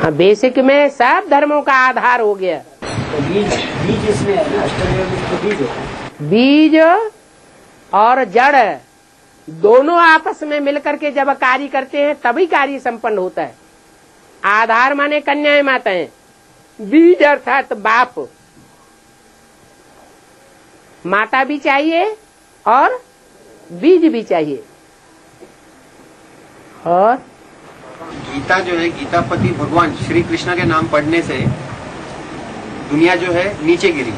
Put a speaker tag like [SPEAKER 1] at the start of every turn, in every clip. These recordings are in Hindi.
[SPEAKER 1] हाँ, बेसिक में सब धर्मों का आधार हो गया।
[SPEAKER 2] तो बीज इसमें है ना, अष्टदेव में तो बीज होता है।
[SPEAKER 1] बीज और जड़ दोनों आपस में मिलकर के जब कार्य करते हैं तभी कार्य संपन्न होता है। आधार माने कन्याएं माताएं, बीज अर्थात बाप, माता भी चाहिए और बीज भी चाहिए। और
[SPEAKER 3] गीता जो है, गीतापति भगवान श्री कृष्ण के नाम पढ़ने से दुनिया जो है नीचे गिरी।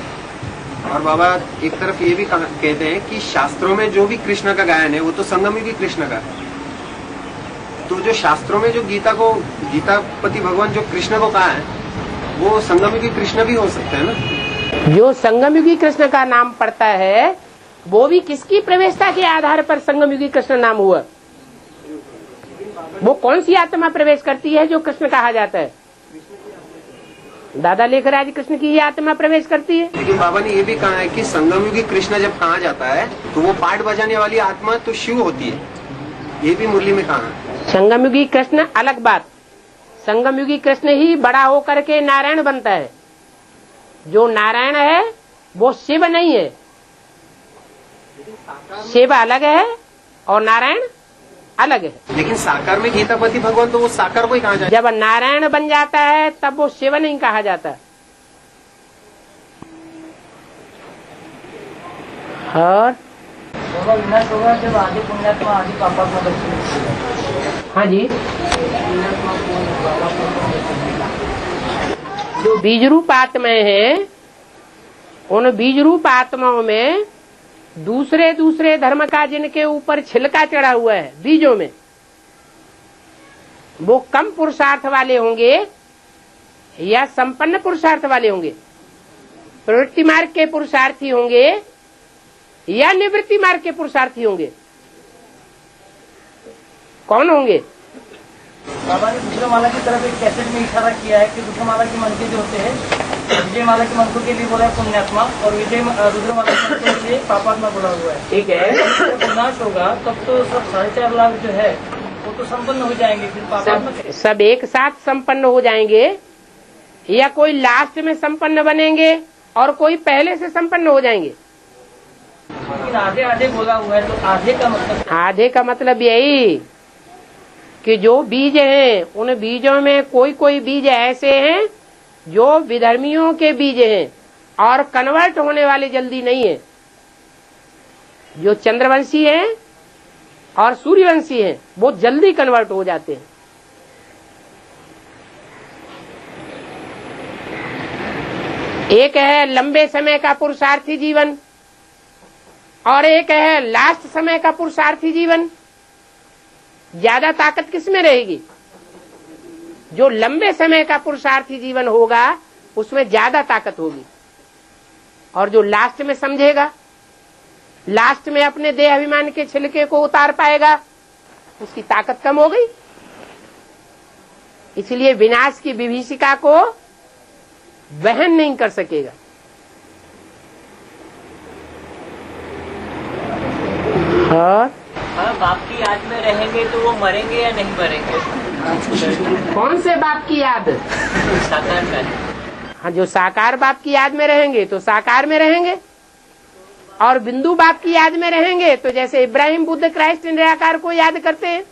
[SPEAKER 3] और बाबा एक तरफ ये भी कहते हैं कि शास्त्रों में जो भी कृष्ण का गायन है वो तो संगमयुगी कृष्ण का है। तो जो शास्त्रों में जो गीतापति भगवान जो कृष्ण को कहा है वो संगमयुगी कृष्ण भी हो सकते हैं ना।
[SPEAKER 1] जो संगमयुगी कृष्ण का नाम पड़ता है वो भी किसकी प्रवेशता के आधार पर संगमयुगी कृष्ण नाम हुआ? वो कौन सी आत्मा प्रवेश करती है जो कृष्ण कहा जाता है? दादा लेखराज कृष्ण की ही आत्मा प्रवेश करती है।
[SPEAKER 3] लेकिन बाबा ने ये भी कहा है कि संगमयुगी कृष्ण जब कहा जाता है तो वो पाठ बजाने वाली आत्मा तो शिव होती है। ये भी मुरली में कहा है।
[SPEAKER 1] संगमयुगी कृष्ण अलग बात, संगमयुगी कृष्ण ही बड़ा होकर के नारायण बनता है। जो नारायण है वो शिव नहीं है। शिव अलग है और नारायण अलग है।
[SPEAKER 3] लेकिन साकार में गीतापति भगवान तो वो साकार को ही कहा जाए।
[SPEAKER 1] जब नारायण बन जाता है तब वो शिव नहीं कहा जाता। और
[SPEAKER 2] विनाश होगा जब आदि पुण्यात्मा आदि पापात्मा बच्चे।
[SPEAKER 1] हाँ जी, जो बीज रूप आत्माएं हैं उन बीज रूप आत्माओं में दूसरे दूसरे धर्म का जिनके ऊपर छिलका चढ़ा हुआ है बीजों में, वो कम पुरुषार्थ वाले होंगे या संपन्न पुरुषार्थ वाले होंगे? प्रवृत्ति मार्ग के पुरुषार्थी होंगे या निवृत्ति मार्ग के पुरुषार्थी होंगे? कौन होंगे?
[SPEAKER 2] बाबा ने दूसरा माला की तरफ एक कैसेट में इशारा किया है कि दूसरा माला के मन के जो होते हैं, विजय माला के मंत्रों के लिए बोला है पुण्यात्मा और रुद्र माला के मंत्रों के लिए पापात्मा बोला हुआ है।
[SPEAKER 1] ठीक है,
[SPEAKER 2] जब विनाश होगा तब तो सब 4.5 लाख जो है वो तो संपन्न हो जाएंगे। फिर पापात्मा
[SPEAKER 1] सब एक साथ संपन्न हो जाएंगे या कोई लास्ट में संपन्न बनेंगे और कोई पहले से संपन्न हो जाएंगे?
[SPEAKER 2] लेकिन आधे आधे बोला हुआ है, तो आधे का मतलब
[SPEAKER 1] यही कि जो बीज हैं उन बीजों में कोई कोई बीज ऐसे हैं जो विधर्मियों के बीज हैं और कन्वर्ट होने वाले जल्दी नहीं है। जो चंद्रवंशी हैं और सूर्यवंशी हैं वो जल्दी कन्वर्ट हो जाते हैं। एक है लंबे समय का पुरुषार्थी जीवन और एक है लास्ट समय का पुरुषार्थी जीवन। ज्यादा ताकत किसमें रहेगी? जो लंबे समय का पुरुषार्थी जीवन होगा उसमें ज्यादा ताकत होगी, और जो लास्ट में समझेगा, लास्ट में अपने देह अभिमान के छिलके को उतार पाएगा, उसकी ताकत कम हो गई। इसलिए विनाश की विभीषिका को वहन नहीं कर सकेगा। और
[SPEAKER 2] बाप की याद में रहेंगे तो वो मरेंगे या नहीं मरेंगे?
[SPEAKER 1] कौन से बाप की याद?
[SPEAKER 2] साकार में।
[SPEAKER 1] हाँ, जो साकार बाप की याद में रहेंगे तो साकार में रहेंगे, और बिंदु बाप की याद में रहेंगे तो जैसे इब्राहिम बुद्ध क्राइस्ट निराकार को याद करते हैं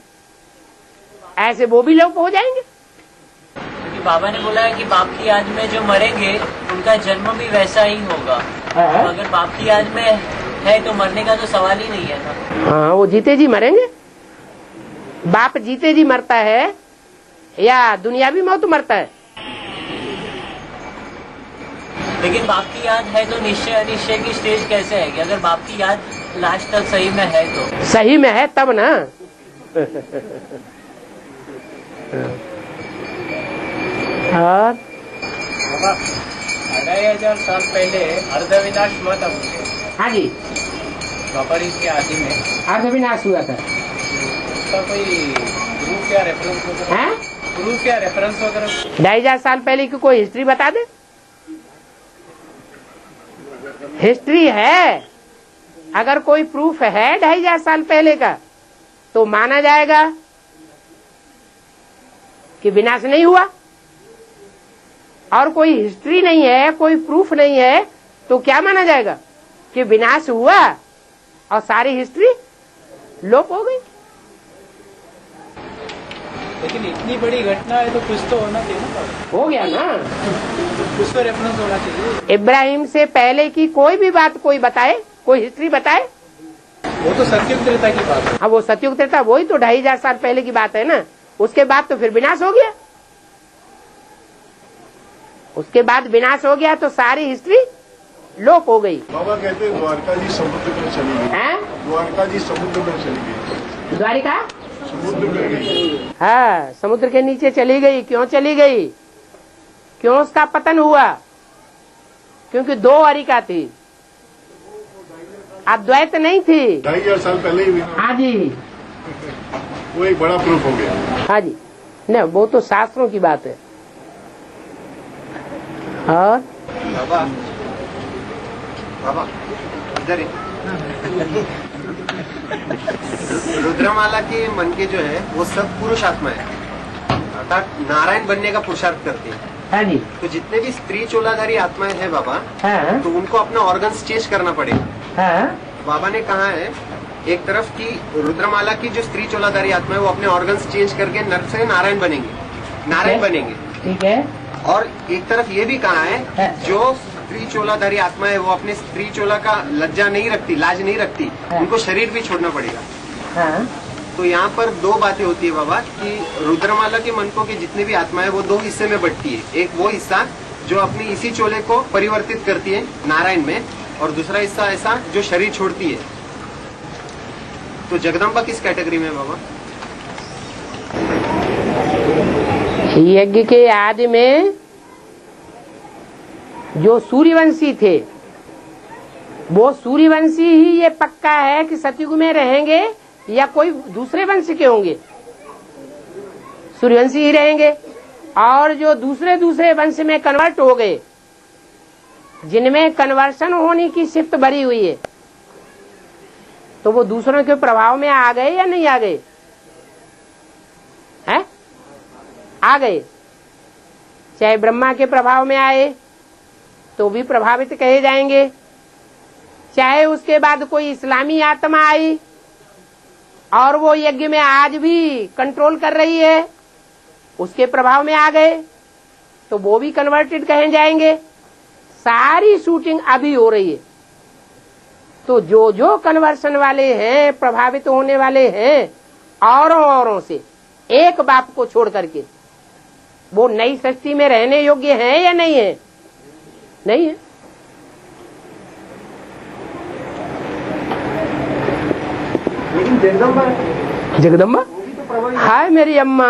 [SPEAKER 1] ऐसे वो भी लोग हो जाएंगे।
[SPEAKER 2] क्योंकि बाबा ने बोला है कि बाप की याद में जो मरेंगे उनका जन्म भी वैसा ही होगा। तो अगर बाप की याद में है तो मरने का तो सवाल ही नहीं है ना।
[SPEAKER 1] हाँ, वो जीते जी मरेंगे। बाप जीते जी मरता है या दुनियावी मौत मरता है?
[SPEAKER 2] लेकिन बाप की याद है तो निश्चय अनिश्चय की स्टेज कैसे है कि अगर बाप की याद लास्ट तक सही में है तो?
[SPEAKER 1] सही में है तब ना। और
[SPEAKER 3] 2500 साल पहले अर्धविनाश हुआ था।
[SPEAKER 1] हाँ जी,
[SPEAKER 3] द्वापर के आदि में
[SPEAKER 1] अर्धविनाश हुआ था।
[SPEAKER 3] उसका कोई प्रूफ या रेफरेंस वगैरह
[SPEAKER 1] है?
[SPEAKER 3] प्रूफ या रेफरेंस वगैरह
[SPEAKER 1] 2500 साल पहले की कोई हिस्ट्री बता दे। हिस्ट्री है, अगर कोई प्रूफ है 2500 साल पहले का तो माना जाएगा कि विनाश नहीं हुआ। और कोई हिस्ट्री नहीं है, कोई प्रूफ नहीं है, तो क्या माना जाएगा कि विनाश हुआ और सारी हिस्ट्री लोप हो गई।
[SPEAKER 2] लेकिन इतनी बड़ी घटना है तो कुछ तो होना चाहिए ना,
[SPEAKER 1] हो गया ना,
[SPEAKER 2] कुछ तो रेफरेंस होना चाहिए।
[SPEAKER 1] इब्राहिम से पहले की कोई भी बात कोई बताए, कोई हिस्ट्री बताए।
[SPEAKER 2] वो तो सतयुग त्रेता की बात है।
[SPEAKER 1] हाँ, वो सतयुग त्रेता, वही तो 2500 साल पहले की बात है ना। उसके बाद तो फिर विनाश हो गया, उसके बाद विनाश हो गया तो सारी हिस्ट्री लोप हो गई।
[SPEAKER 4] बाबा कहते हैं द्वारका जी समुद्र में चली गई।
[SPEAKER 1] हैं?
[SPEAKER 4] द्वारका जी समुद्र में चली गई।
[SPEAKER 1] द्वारिका
[SPEAKER 4] समुद्र में गई।
[SPEAKER 1] हाँ, समुद्र के नीचे चली गई। क्यों चली गई? क्यों उसका पतन हुआ? क्योंकि 2 अरिका थी, अद्वैत नहीं थी।
[SPEAKER 4] 2500 साल पहले ही हुई।
[SPEAKER 1] हाँ जी,
[SPEAKER 4] वो एक बड़ा प्रूफ हो गया।
[SPEAKER 1] हाँ जी, न वो तो शास्त्रों की बात है। और
[SPEAKER 3] बाबा बाबा इधर रुद्रमाला के मन के जो है वो सब पुरुष आत्मा है, अर्थात नारायण बनने का पुरुषार्थ करते हैं।
[SPEAKER 1] हाँ जी,
[SPEAKER 3] तो जितने भी स्त्री चोलाधारी आत्माएं हैं बाबा,
[SPEAKER 1] हाँ
[SPEAKER 3] तो उनको अपना ऑर्गन्स चेंज करना पड़ेगा।
[SPEAKER 1] हाँ
[SPEAKER 3] बाबा ने कहा है एक तरफ की रुद्रमाला की जो स्त्री चोलाधारी आत्मा है वो अपने ऑर्गन्स चेंज करके नर से नारायण बनेंगे, नारायण बनेंगे।
[SPEAKER 1] ठीक है।
[SPEAKER 3] और एक तरफ ये भी कहा है
[SPEAKER 1] हाँ।
[SPEAKER 3] जो स्त्री चोलाधारी आत्मा है वो अपने स्त्री चोला का लज्जा नहीं रखती, लाज नहीं रखती,
[SPEAKER 1] हाँ।
[SPEAKER 3] उनको शरीर भी छोड़ना पड़ेगा।
[SPEAKER 1] हाँ
[SPEAKER 3] तो यहाँ पर 2 बातें होती है बाबा कि रुद्रमाला के मनकों के जितने भी आत्मा है वो 2 हिस्से में बंटती है। एक वो हिस्सा जो अपनी इसी चोले को परिवर्तित करती है नारायण में, और दूसरा हिस्सा ऐसा जो शरीर छोड़ती है। तो जगदम्बा किस कैटेगरी में है बाबा?
[SPEAKER 1] यज्ञ के आदि में जो सूर्यवंशी थे, वो सूर्यवंशी ही ये पक्का है कि सतयुग में रहेंगे या कोई दूसरे वंश के होंगे। सूर्यवंशी ही रहेंगे। और जो दूसरे वंश में कन्वर्ट हो गए, जिनमें कन्वर्शन होने की शिफ्ट भरी हुई है, तो वो दूसरों के प्रभाव में आ गए या नहीं आ गए? हैं? आ गए। चाहे ब्रह्मा के प्रभाव में आए तो भी प्रभावित कहे जाएंगे, चाहे उसके बाद कोई इस्लामी आत्मा आई और वो यज्ञ में आज भी कंट्रोल कर रही है, उसके प्रभाव में आ गए तो वो भी कन्वर्टेड कहे जाएंगे। सारी शूटिंग अभी हो रही है। तो जो जो कन्वर्सन वाले हैं, प्रभावित होने वाले हैं औरों से, एक बाप को छोड़ करके, वो नई सृष्टि में रहने योग्य हैं या नहीं है? नहीं है।
[SPEAKER 3] लेकिन
[SPEAKER 1] जगदम्बा हाय मेरी अम्मा।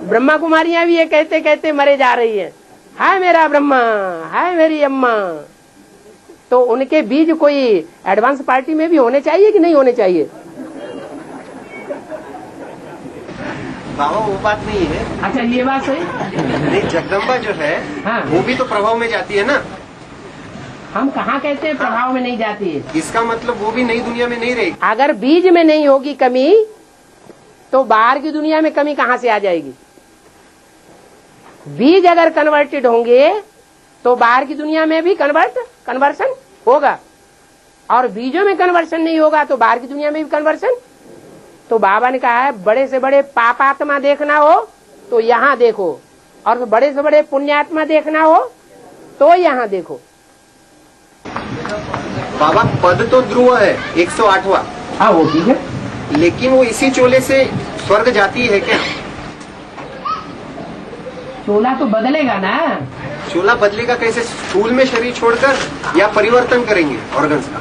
[SPEAKER 1] ब्रह्मा कुमारियां भी ये कहते कहते मरे जा रही है, हाय मेरा ब्रह्मा, हाय मेरी अम्मा। तो उनके बीज कोई एडवांस पार्टी में भी होने चाहिए कि नहीं होने चाहिए?
[SPEAKER 3] बाबा वो बात नहीं है।
[SPEAKER 1] अच्छा, ये बात सही।
[SPEAKER 3] नहीं, जगदम्बा जो है
[SPEAKER 1] हाँ।
[SPEAKER 3] वो भी तो प्रभाव में जाती है ना।
[SPEAKER 1] हम कहाँ कहते हैं प्रभाव में नहीं जाती है?
[SPEAKER 3] इसका मतलब वो भी नई दुनिया में नहीं रहेगी।
[SPEAKER 1] अगर बीज में नहीं होगी कमी, तो बाहर की दुनिया में कमी कहाँ से आ जाएगी? बीज अगर कन्वर्टेड होंगे तो बाहर की दुनिया में भी कन्वर्सन होगा, और बीजों में कन्वर्सन नहीं होगा तो बाहर की दुनिया में भी कन्वर्सन। तो बाबा ने कहा है बड़े से बड़े पापात्मा देखना हो तो यहाँ देखो, और बड़े से बड़े पुण्यात्मा देखना हो तो यहाँ देखो।
[SPEAKER 3] बाबा पद तो ध्रुव है 108वां।
[SPEAKER 1] हाँ, वो ठीक है,
[SPEAKER 3] लेकिन वो इसी चोले से स्वर्ग जाती है क्या?
[SPEAKER 1] चोला तो बदलेगा ना।
[SPEAKER 3] चोला बदलेगा कैसे? स्थूल में शरीर छोड़कर या परिवर्तन करेंगे ऑर्गन्स का?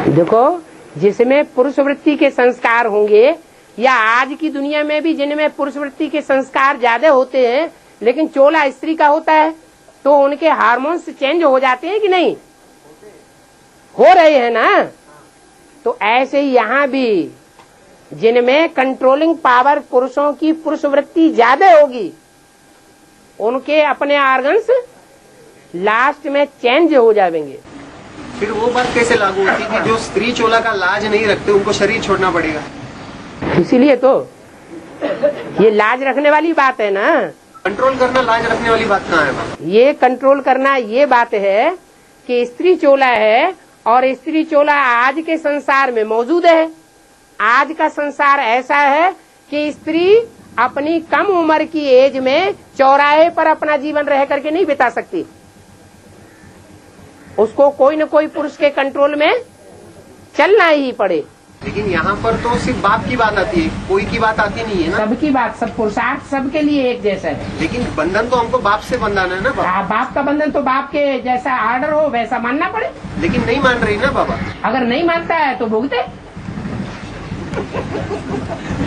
[SPEAKER 1] देखो, जिसमें पुरुष वृत्ति के संस्कार होंगे, या आज की दुनिया में भी जिनमें पुरुष वृत्ति के संस्कार ज्यादा होते हैं लेकिन चोला स्त्री का होता है, तो उनके हार्मोन्स चेंज हो जाते हैं कि नहीं? हो रहे हैं ना। तो ऐसे ही यहाँ भी जिनमें कंट्रोलिंग पावर पुरुषों की पुरुष वृत्ति ज्यादा होगी, उनके अपने ऑर्गन्स लास्ट में चेंज हो जाएंगे।
[SPEAKER 3] फिर वो बात कैसे लागू होती कि जो स्त्री चोला का लाज नहीं रखते उनको शरीर छोड़ना पड़ेगा?
[SPEAKER 1] इसीलिए तो ये लाज रखने वाली बात है ना।
[SPEAKER 3] कंट्रोल करना लाज रखने वाली बात कहाँ है बाबा?
[SPEAKER 1] ये कंट्रोल करना ये बात है कि स्त्री चोला है और स्त्री चोला आज के संसार में मौजूद है। आज का संसार ऐसा है कि स्त्री अपनी कम उम्र की एज में चौराहे पर अपना जीवन रह करके नहीं बिता सकती। उसको कोई न कोई पुरुष के कंट्रोल में चलना ही पड़े।
[SPEAKER 3] लेकिन यहाँ पर तो सिर्फ बाप की बात आती है, कोई की बात आती नहीं है ना।
[SPEAKER 1] सबकी बात, सब पुरुषार्थ सबके लिए एक जैसा है।
[SPEAKER 3] लेकिन बंधन तो हमको बाप से बंधाना है ना बाबा।
[SPEAKER 1] बाप का बंधन तो बाप के जैसा ऑर्डर हो वैसा मानना पड़े।
[SPEAKER 3] लेकिन नहीं मान रही ना बाबा।
[SPEAKER 1] अगर नहीं मानता है तो भुगते।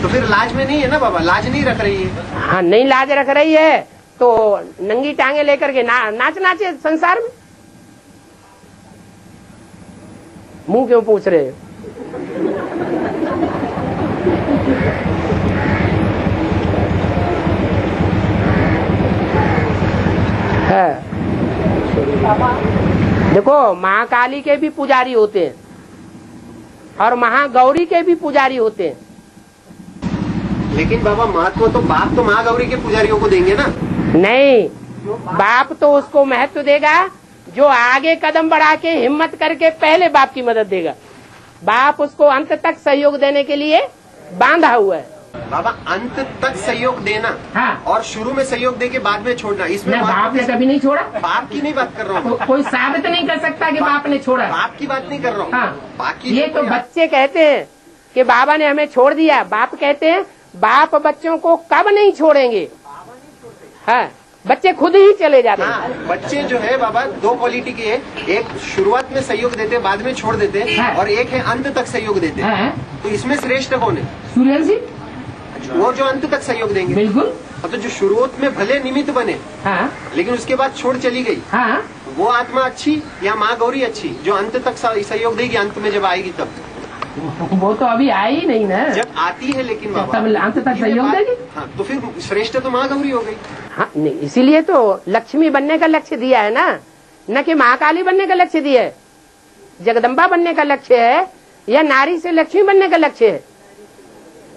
[SPEAKER 3] तो फिर लाज में नहीं है ना बाबा, लाज नहीं रख रही है।
[SPEAKER 1] हाँ, नहीं लाज रख रही है तो नंगी टांगे लेकर के नाच नाचे संसार में। मुंह क्यों पूछ रहे हो? है। देखो, महाकाली के भी पुजारी होते हैं और महागौरी के भी पुजारी होते हैं।
[SPEAKER 3] लेकिन बाबा महत्व तो बाप तो महागौरी के पुजारियों को देंगे ना।
[SPEAKER 1] नहीं, बाप तो उसको महत्व देगा जो आगे कदम बढ़ा के हिम्मत करके पहले बाप की मदद देगा। बाप उसको अंत तक सहयोग देने के लिए बांधा हुआ है।
[SPEAKER 3] बाबा अंत तक सहयोग देना,
[SPEAKER 1] हाँ।
[SPEAKER 3] और शुरू में सहयोग दे के बाद में छोड़ना, इसमें
[SPEAKER 1] बाप ने कभी नहीं छोड़ा।
[SPEAKER 3] बाप की नहीं बात कर रहा हूँ।
[SPEAKER 1] कोई साबित नहीं कर सकता कि बाप ने छोड़ा।
[SPEAKER 3] बाप की बात नहीं कर रहा हूँ।
[SPEAKER 1] हाँ,
[SPEAKER 3] बाकी
[SPEAKER 1] ये तो बच्चे कहते हैं कि बाबा ने हमें छोड़ दिया। बाप कहते हैं बाप बच्चों को कब नहीं छोड़ेंगे। हाँ, बच्चे खुद ही चले जाते हैं।
[SPEAKER 3] हाँ, बच्चे जो है बाबा दो क्वालिटी के हैं, एक शुरुआत में सहयोग देते हैं बाद में छोड़ देते हैं,
[SPEAKER 1] हाँ।
[SPEAKER 3] और एक है अंत तक सहयोग देते हैं।
[SPEAKER 1] हाँ।
[SPEAKER 3] तो इसमें श्रेष्ठ कौन है?
[SPEAKER 1] सूर्य जी
[SPEAKER 3] वो जो अंत तक सहयोग देंगे।
[SPEAKER 1] बिल्कुल।
[SPEAKER 3] और तो जो शुरुआत में भले निमित्त बने,
[SPEAKER 1] हाँ
[SPEAKER 3] लेकिन उसके बाद छोड़ चली गई,
[SPEAKER 1] हाँ,
[SPEAKER 3] वो आत्मा अच्छी या माँ गौरी अच्छी जो अंत तक सहयोग देगी? अंत में जब आएगी तब
[SPEAKER 1] वो तो अभी आई ही नहीं ना।
[SPEAKER 3] जब आती है, लेकिन बाबा
[SPEAKER 1] तब अंत तक सहयोग देगी।
[SPEAKER 3] हाँ, तो फिर श्रेष्ठ तो माँ गौरी हो गई।
[SPEAKER 1] हाँ, नहीं, इसीलिए तो लक्ष्मी बनने का लक्ष्य दिया है ना, न कि महाकाली बनने का लक्ष्य दिया है। जगदम्बा बनने का लक्ष्य है या नारी से लक्ष्मी बनने का लक्ष्य है?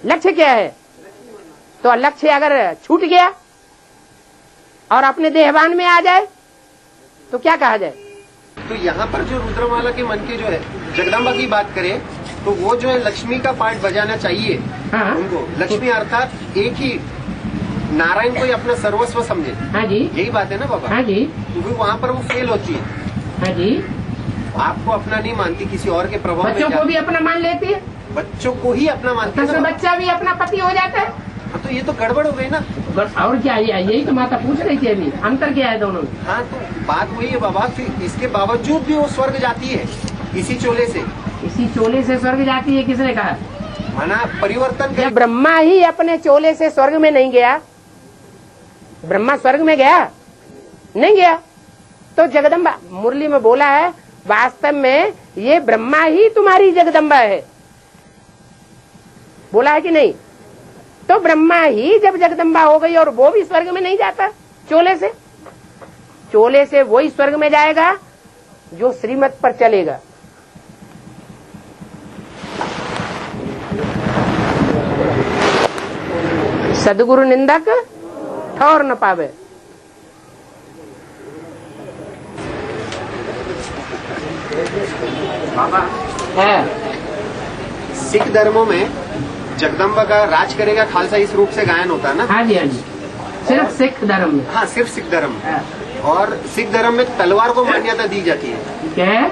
[SPEAKER 1] लक्ष्य क्या है? तो लक्ष्य अगर छूट गया और अपने देहवान में आ जाए तो क्या कहा जाए?
[SPEAKER 3] तो यहाँ पर जो रुद्रमाला के मन के जो है जगदम्बा की बात करें तो वो जो है लक्ष्मी का पार्ट बजाना चाहिए।
[SPEAKER 1] हाँ।
[SPEAKER 3] उनको लक्ष्मी अर्थात एक ही नारायण को ही अपना सर्वस्व समझे।
[SPEAKER 1] हाँ जी,
[SPEAKER 3] यही बात है ना बाबा?
[SPEAKER 1] हाँ जी,
[SPEAKER 3] क्योंकि वहाँ पर वो फेल होती है।
[SPEAKER 1] हाँ जी।
[SPEAKER 3] आपको अपना नहीं मानती, किसी और के प्रभाव में
[SPEAKER 1] बच्चों को
[SPEAKER 3] जाती
[SPEAKER 1] भी अपना मान लेती है,
[SPEAKER 3] बच्चों को ही अपना मानती है
[SPEAKER 1] तो
[SPEAKER 3] ना।
[SPEAKER 1] बच्चा भी अपना पति हो जाता है।
[SPEAKER 3] हाँ, तो ये तो गड़बड़ हो गई ना।
[SPEAKER 1] और क्या? यही तो माता पूछ रही थी अभी, अंतर क्या है दोनों में?
[SPEAKER 3] हाँ, तो बात वही है बाबा। फिर इसके बावजूद भी वो स्वर्ग जाती है इसी चोले से।
[SPEAKER 1] इसी चोले से स्वर्ग जाती है, किसने कहा?
[SPEAKER 3] माना परिवर्तन कर।
[SPEAKER 1] जब ब्रह्मा ही अपने चोले से स्वर्ग में नहीं गया, ब्रह्मा स्वर्ग में गया नहीं गया, तो जगदम्बा मुरली में बोला है वास्तव में ये ब्रह्मा ही तुम्हारी जगदम्बा है, बोला है कि नहीं? तो ब्रह्मा ही जब जगदम्बा हो गई और वो भी स्वर्ग में नहीं जाता चोले से, चोले से वही स्वर्ग में जाएगा जो श्रीमत पर चलेगा। सदगुरु निंदक ठौर न पावे।
[SPEAKER 3] बाबा
[SPEAKER 1] है
[SPEAKER 3] सिख धर्मों में जगदम्बा का राज करेगा खालसा इस रूप से गायन होता है ना।
[SPEAKER 1] हाँ जी, हाँ जी, सिर्फ सिख धर्म में।
[SPEAKER 3] हाँ, सिर्फ सिख धर्म में।
[SPEAKER 1] हाँ।
[SPEAKER 3] और सिख धर्म में तलवार को मान्यता दी जाती है।
[SPEAKER 1] क्या है?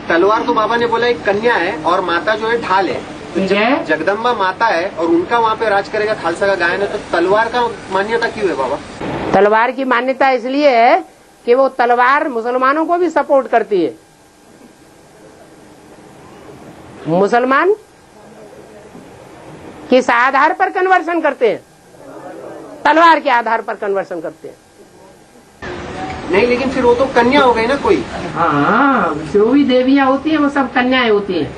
[SPEAKER 3] तलवार तो बाबा ने बोला एक कन्या है और माता जो है ढाल है। तो
[SPEAKER 1] ठीक है।
[SPEAKER 3] जगदम्बा माता है और उनका वहाँ पे राज करेगा खालसा का गायन है, तो तलवार का मान्यता क्यों है बाबा?
[SPEAKER 1] तलवार की मान्यता इसलिए है कि वो तलवार मुसलमानों को भी सपोर्ट करती है। मुसलमान किस आधार पर कन्वर्सन करते हैं? तलवार के आधार पर कन्वर्सन करते हैं।
[SPEAKER 3] नहीं, लेकिन फिर वो तो कन्या हो गई ना कोई।
[SPEAKER 1] हाँ, जो भी देवियां होती हैं वो सब कन्याएं होती हैं।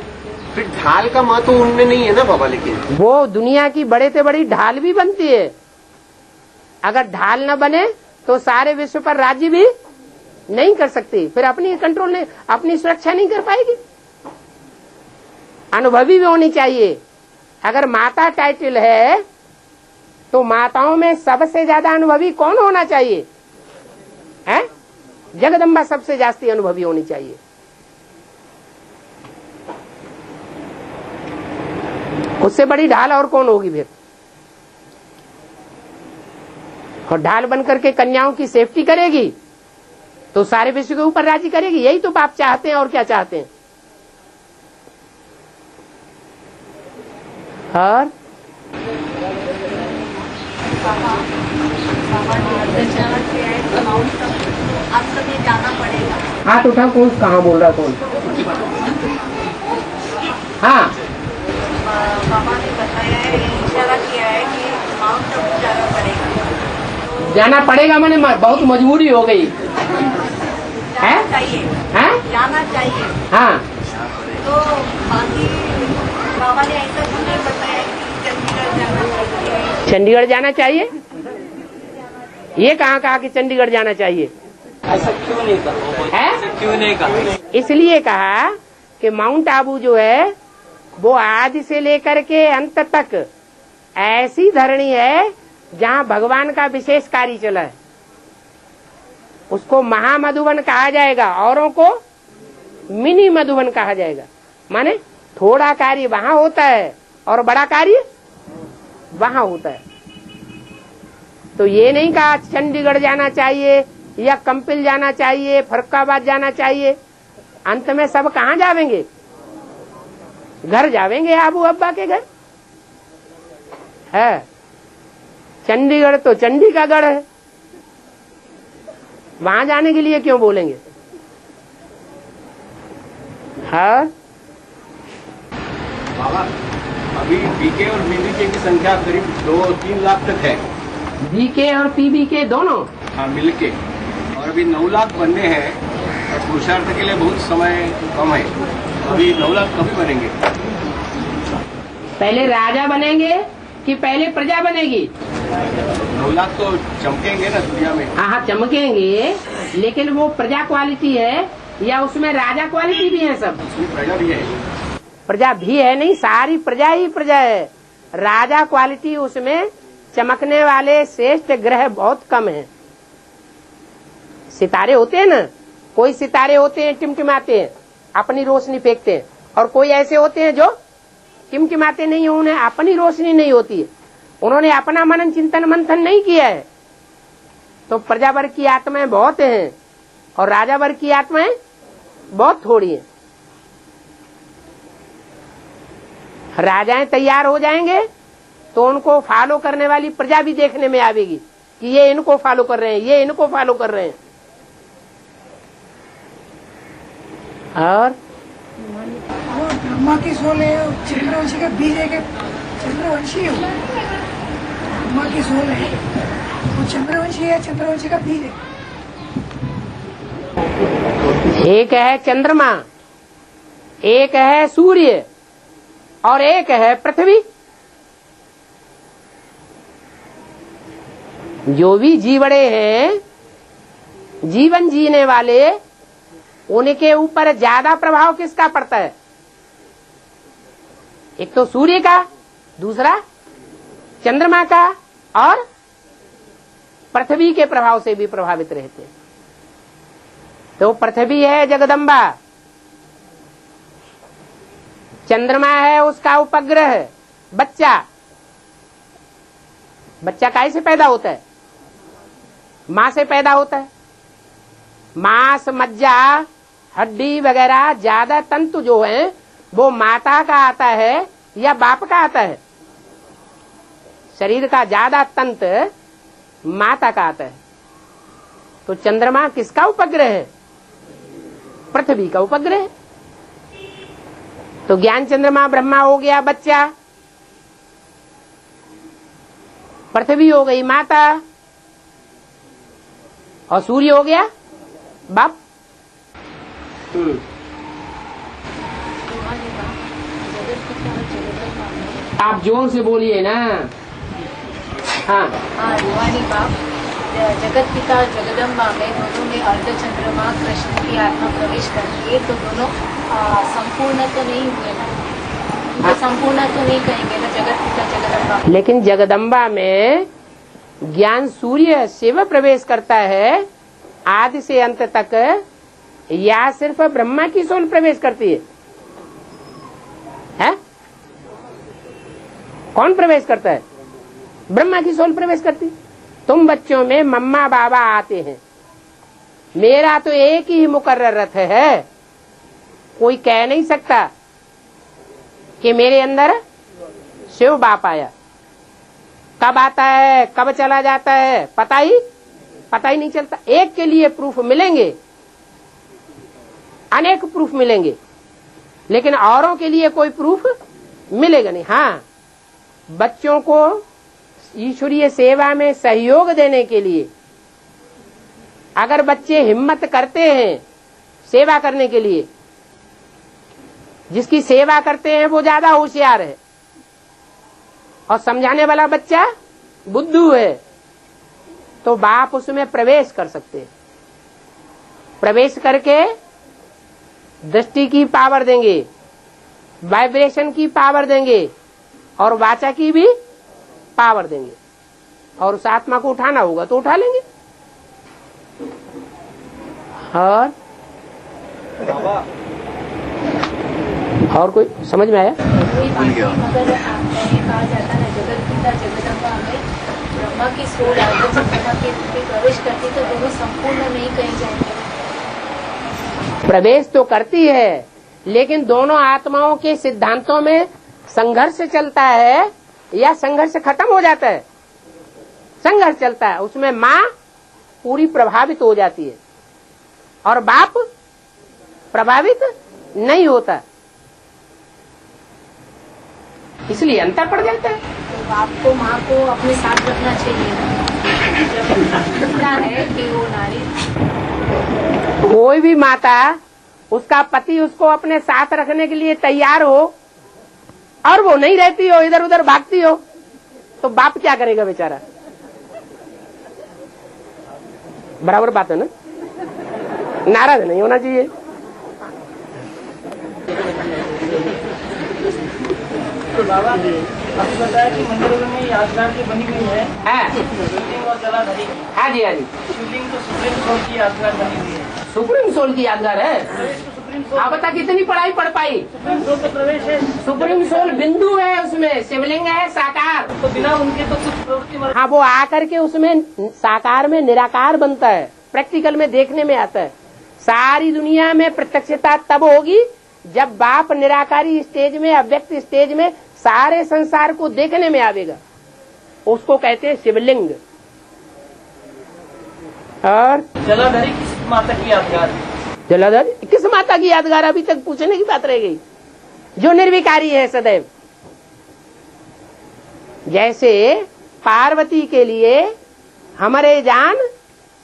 [SPEAKER 3] फिर ढाल का महत्व उनमें नहीं है ना बाबा। लेकिन
[SPEAKER 1] वो दुनिया की बड़े से बड़ी ढाल भी बनती है। अगर ढाल न बने तो सारे विश्व पर राज्य भी नहीं कर सकती, फिर अपनी कंट्रोल नहीं, अपनी सुरक्षा नहीं कर पाएगी। अनुभवी भी होनी चाहिए। अगर माता टाइटल है तो माताओं में सबसे ज्यादा अनुभवी कौन होना चाहिए? हैं? जगदम्बा सबसे जास्ती अनुभवी होनी चाहिए। उससे बड़ी ढाल और कौन होगी फिर? और ढाल बनकर के कन्याओं की सेफ्टी करेगी तो सारे विश्व के ऊपर राज्य करेगी। यही तो बाप चाहते हैं, और क्या चाहते हैं? और
[SPEAKER 5] जाना पड़ेगा।
[SPEAKER 1] हाथ उठा, कौन कहाँ बोल रहा कौन? हाँ,
[SPEAKER 5] बाबा ने बताया है, इशारा किया है कि माउंट आबू जाना पड़ेगा।
[SPEAKER 1] जाना पड़ेगा मैंने बहुत मजबूरी हो गई है?
[SPEAKER 5] चाहिए,
[SPEAKER 1] हैं?
[SPEAKER 5] जाना चाहिए।
[SPEAKER 1] हाँ,
[SPEAKER 5] तो बाकी बाबा ने ऐसा क्यों नहीं बताया कि चंडीगढ़ जाना चाहिए?
[SPEAKER 1] चंडीगढ़ जाना चाहिए? ये कहाँ कहा कि चंडीगढ़ जाना चाहिए?
[SPEAKER 2] ऐसा क्यों नहीं कहा?
[SPEAKER 1] है?
[SPEAKER 2] क्यों नहीं कहा?
[SPEAKER 1] इसलिए कहा कि माउंट आबू जो है वो आदि से लेकर के अंत तक ऐसी धरणी है जहाँ भगवान का विशेष कार्य चला है। उसको महामधुवन कहा जाएगा, औरों को मिनी मधुवन कहा जाएगा। माने थोड़ा कार्य वहाँ होता है और बड़ा कार्य वहाँ होता है। तो ये नहीं कहा चंडीगढ़ जाना चाहिए या कंपिल जाना चाहिए, फरुखाबाद जाना चाहिए। अंत में सब कहाँ जावेंगे? घर जावेंगे, आबू अब्बा के घर है। चंडीगढ़ तो चंडी का गढ़ है, वहां जाने के लिए क्यों बोलेंगे? हाँ,
[SPEAKER 3] बाबा अभी बीके और बीबीके की संख्या करीब 2-3 लाख तक है।
[SPEAKER 1] बीके और पीबीके दोनों?
[SPEAKER 3] हाँ, मिलके। और अभी 9 लाख बनने हैं और पुरुषार्थ के लिए बहुत समय कम है। अभी 9 लाख कभी बनेंगे?
[SPEAKER 1] पहले राजा बनेंगे कि पहले प्रजा बनेगी?
[SPEAKER 3] 9 लाख तो चमकेंगे ना दुनिया में।
[SPEAKER 1] हाँ, चमकेंगे, लेकिन वो प्रजा क्वालिटी है या उसमें राजा क्वालिटी भी है? सब
[SPEAKER 3] उसमें प्रजा भी है।
[SPEAKER 1] प्रजा भी है नहीं, सारी प्रजा ही प्रजा है। राजा क्वालिटी उसमें चमकने वाले श्रेष्ठ ग्रह बहुत कम है। सितारे होते हैं ना, कोई सितारे होते हैं टिमटिमाते हैं, अपनी रोशनी फेंकते हैं, और कोई ऐसे होते हैं जो टिमटिमाते नहीं, उन्हें अपनी रोशनी नहीं होती है, उन्होंने अपना मनन चिंतन मंथन नहीं किया है। तो प्रजा वर्ग की आत्माएं बहुत हैं और राजा वर्ग की आत्माएं बहुत थोड़ी हैं। राजाएं तैयार हो जाएंगे तो उनको फॉलो करने वाली प्रजा भी देखने में आवेगी कि ये इनको फॉलो कर रहे हैं, ये इनको फॉलो कर रहे हैं। और
[SPEAKER 6] वो ब्रह्मा की सोल है, चंद्रवंशी का बीज है कि चंद्रवंशी है? ब्रह्मा की सोल है, वो चंद्रवंशी है, चंद्रवंशी का बीज है।
[SPEAKER 1] एक है चंद्रमा, एक है सूर्य और एक है पृथ्वी। जो भी जीवड़े हैं, जीवन जीने वाले, उनके ऊपर ज्यादा प्रभाव किसका पड़ता है? एक तो सूर्य का, दूसरा चंद्रमा का, और पृथ्वी के प्रभाव से भी प्रभावित रहते हैं। तो पृथ्वी है जगदम्बा, चंद्रमा है उसका उपग्रह बच्चा। बच्चा कैसे पैदा होता है? मां से पैदा होता है। मांस, मज्जा, हड्डी वगैरह ज्यादा तंतु जो है वो माता का आता है या बाप का आता है? शरीर का ज्यादा तंत्र माता का आता है। तो चंद्रमा किसका उपग्रह है? पृथ्वी का उपग्रह है। तो ज्ञान चंद्रमा ब्रह्मा हो गया बच्चा, पृथ्वी हो गई माता, और सूर्य हो गया बाप। आप जोर से बोलिए ना। हाँ,
[SPEAKER 5] रुहानी बाप, जगत पिता जगदम्बा में दोनों में अर्धचंद्रमा कृष्ण की आत्मा प्रवेश करती है, तो दोनों संपूर्ण तो नहीं हुए ना। उनको संपूर्ण तो नहीं कहेंगे ना, जगत पिता जगदम्बा।
[SPEAKER 1] लेकिन जगदम्बा में ज्ञान सूर्य शिव प्रवेश करता है आदि से अंत तक, या सिर्फ ब्रह्मा की सोल प्रवेश करती है? कौन प्रवेश करता है? ब्रह्मा की सोल प्रवेश करती। तुम बच्चों में मम्मा बाबा आते हैं, मेरा तो एक ही मुकर्रर रथ है। कोई कह नहीं सकता कि मेरे अंदर शिव बाप आया। कब आता है कब चला जाता है पता ही नहीं चलता। एक के लिए प्रूफ मिलेंगे, अनेक प्रूफ मिलेंगे, लेकिन औरों के लिए कोई प्रूफ मिलेगा नहीं। हाँ, बच्चों को ईश्वरीय सेवा में सहयोग देने के लिए अगर बच्चे हिम्मत करते हैं सेवा करने के लिए, जिसकी सेवा करते हैं वो ज्यादा होशियार है और समझाने वाला बच्चा बुद्धू है, तो बाप उसमें प्रवेश कर सकते हैं। प्रवेश करके दृष्टि की पावर देंगे, वाइब्रेशन की पावर देंगे और वाचा की भी पावर देंगे, और उस आत्मा को उठाना होगा तो उठा लेंगे। और कोई समझ में आया?
[SPEAKER 5] मगर कहा जाता है जगत पिता जगदम्बा में ब्रह्मा की सोल आगे ब्रह्मा के प्रवेश करती तो दोनों संपूर्ण नहीं कहे जाएंगे।
[SPEAKER 1] प्रवेश तो करती है, लेकिन दोनों आत्माओं के सिद्धांतों में संघर्ष चलता है या संघर्ष खत्म हो जाता है? संघर्ष चलता है। उसमें माँ पूरी प्रभावित हो जाती है और बाप प्रभावित नहीं होता, इसलिए अंतर पड़ जाता है।
[SPEAKER 5] तो बाप को माँ को अपने साथ रखना चाहिए, जब इतना है कि वो नारी।
[SPEAKER 1] कोई भी माता, उसका पति उसको अपने साथ रखने के लिए तैयार हो और वो नहीं रहती हो, इधर उधर भागती हो, तो बाप क्या करेगा बेचारा? बराबर बात है ना? नाराज नहीं होना चाहिए।
[SPEAKER 2] तो बाबा आपने बताया कि मंदिरों में यादगार की बनी हुई है
[SPEAKER 1] हाँ
[SPEAKER 2] शिवलिंग और जलाधरी।
[SPEAKER 1] हाँ जी, हाँ जी।
[SPEAKER 2] शिवलिंग तो सुप्रीम कोर्ट की यादगार बनी हुई है।
[SPEAKER 1] सुप्रीम सोल की यादगार है।
[SPEAKER 2] तो सुप्रीम
[SPEAKER 1] आप बता कितनी पढ़ाई पढ़ पाई?
[SPEAKER 2] सुप्रीम कोर्ट का प्रवेश है,
[SPEAKER 1] सुप्रीम सोल बिंदु है, उसमें शिवलिंग है साकार।
[SPEAKER 2] तो बिना उनके तो कुछ प्रवृत्ति
[SPEAKER 1] हाँ, वो आकर के उसमें साकार में निराकार बनता है, प्रैक्टिकल में देखने में आता है। सारी दुनिया में प्रत्यक्षता तब होगी जब बाप निराकारी स्टेज में, अव्यक्त स्टेज में सारे संसार को देखने में आवेगा, उसको कहते हैं शिवलिंग। और
[SPEAKER 2] जलाधरी किस माता की यादगार है?
[SPEAKER 1] जलाधर किस माता की यादगार अभी तक पूछने की बात रह गई? जो निर्विकारी है सदैव। जैसे पार्वती के लिए हमारे जान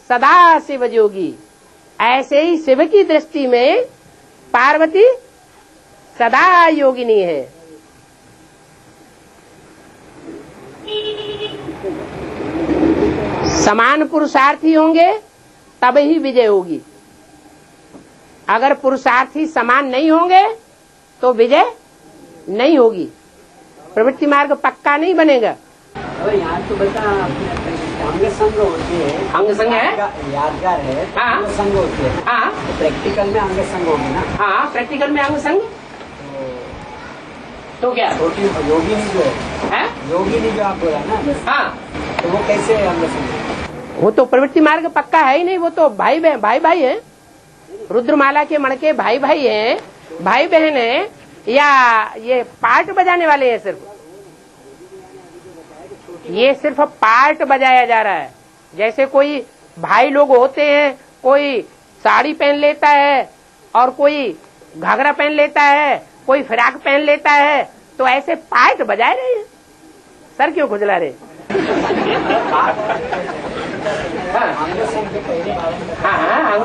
[SPEAKER 1] सदा शिव जोगी, ऐसे ही शिव की दृष्टि में पार्वती सदा योगिनी है। समान पुरुषार्थी होंगे तब ही विजय होगी। अगर पुरुषार्थी समान नहीं होंगे तो विजय नहीं होगी, प्रवृत्ति मार्ग पक्का नहीं बनेगा।
[SPEAKER 7] यहाँ तो बता अंग संग होती है,
[SPEAKER 1] अंग संग है,
[SPEAKER 7] यादगार है,
[SPEAKER 1] हाँ।
[SPEAKER 7] अंग संग होती है।
[SPEAKER 1] हाँ,
[SPEAKER 7] तो प्रैक्टिकल में अंग संग होगी ना?
[SPEAKER 1] हाँ, प्रैक्टिकल में अंग संग। तो क्या
[SPEAKER 7] छोटी योगिनी जो है, योगिनी जो आप बोला ना,
[SPEAKER 1] हाँ,
[SPEAKER 7] तो वो कैसे अंग संग?
[SPEAKER 1] वो तो प्रवृत्ति मार्ग पक्का है ही नहीं, वो तो भाई भाई है। रुद्रमाला के मणके भाई भाई हैं, भाई बहन है, या ये पार्ट बजाने वाले हैं? सिर्फ ये सिर्फ पार्ट बजाया जा रहा है। जैसे कोई भाई लोग होते हैं, कोई साड़ी पहन लेता है और कोई घाघरा पहन लेता है, कोई फ्रॉक पहन लेता है, तो ऐसे पार्ट बजा रहे हैं। सर क्यों खुजला रहे? हाँ,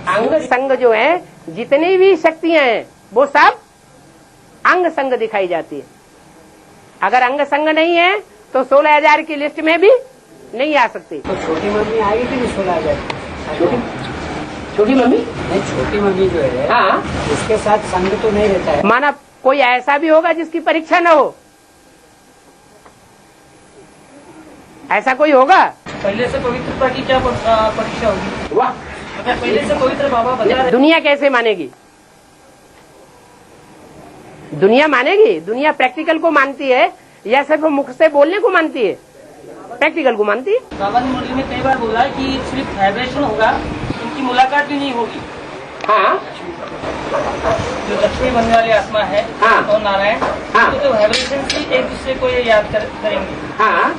[SPEAKER 1] अंग संग जो है, जितनी भी शक्तियां हैं वो सब अंग संग दिखाई जाती है। अगर अंग संग नहीं है तो 16,000 की लिस्ट में भी नहीं आ सकती।
[SPEAKER 7] तो छोटी मम्मी आएगी कि नहीं 16,000?
[SPEAKER 1] छोटी मम्मी
[SPEAKER 7] नहीं, छोटी मम्मी जो है,
[SPEAKER 1] हाँ,
[SPEAKER 7] इसके साथ संग तो नहीं रहता है।
[SPEAKER 1] माना कोई ऐसा भी होगा जिसकी परीक्षा न हो? ऐसा कोई होगा?
[SPEAKER 2] पहले से पवित्रता की क्या परीक्षा होगी?
[SPEAKER 1] वाह,
[SPEAKER 2] अगर पहले से पवित्र बाबा बता रहे,
[SPEAKER 1] दुनिया कैसे मानेगी? दुनिया मानेगी? दुनिया प्रैक्टिकल को मानती है या सिर्फ मुख से बोलने को मानती है? प्रैक्टिकल को मानती है।
[SPEAKER 2] बाबा ने मुरली में कई बार बोला है कि सिर्फ वाइब्रेशन होगा, इनकी मुलाकात भी नहीं होगी।
[SPEAKER 1] हाँ
[SPEAKER 2] जो लक्ष्मी बनने वाली आत्मा है
[SPEAKER 1] हाँ।
[SPEAKER 2] और नारायण,
[SPEAKER 1] हाँ।
[SPEAKER 2] तो वाइब्रेशन से एक दूसरे को ये याद करेंगे।
[SPEAKER 1] हाँ,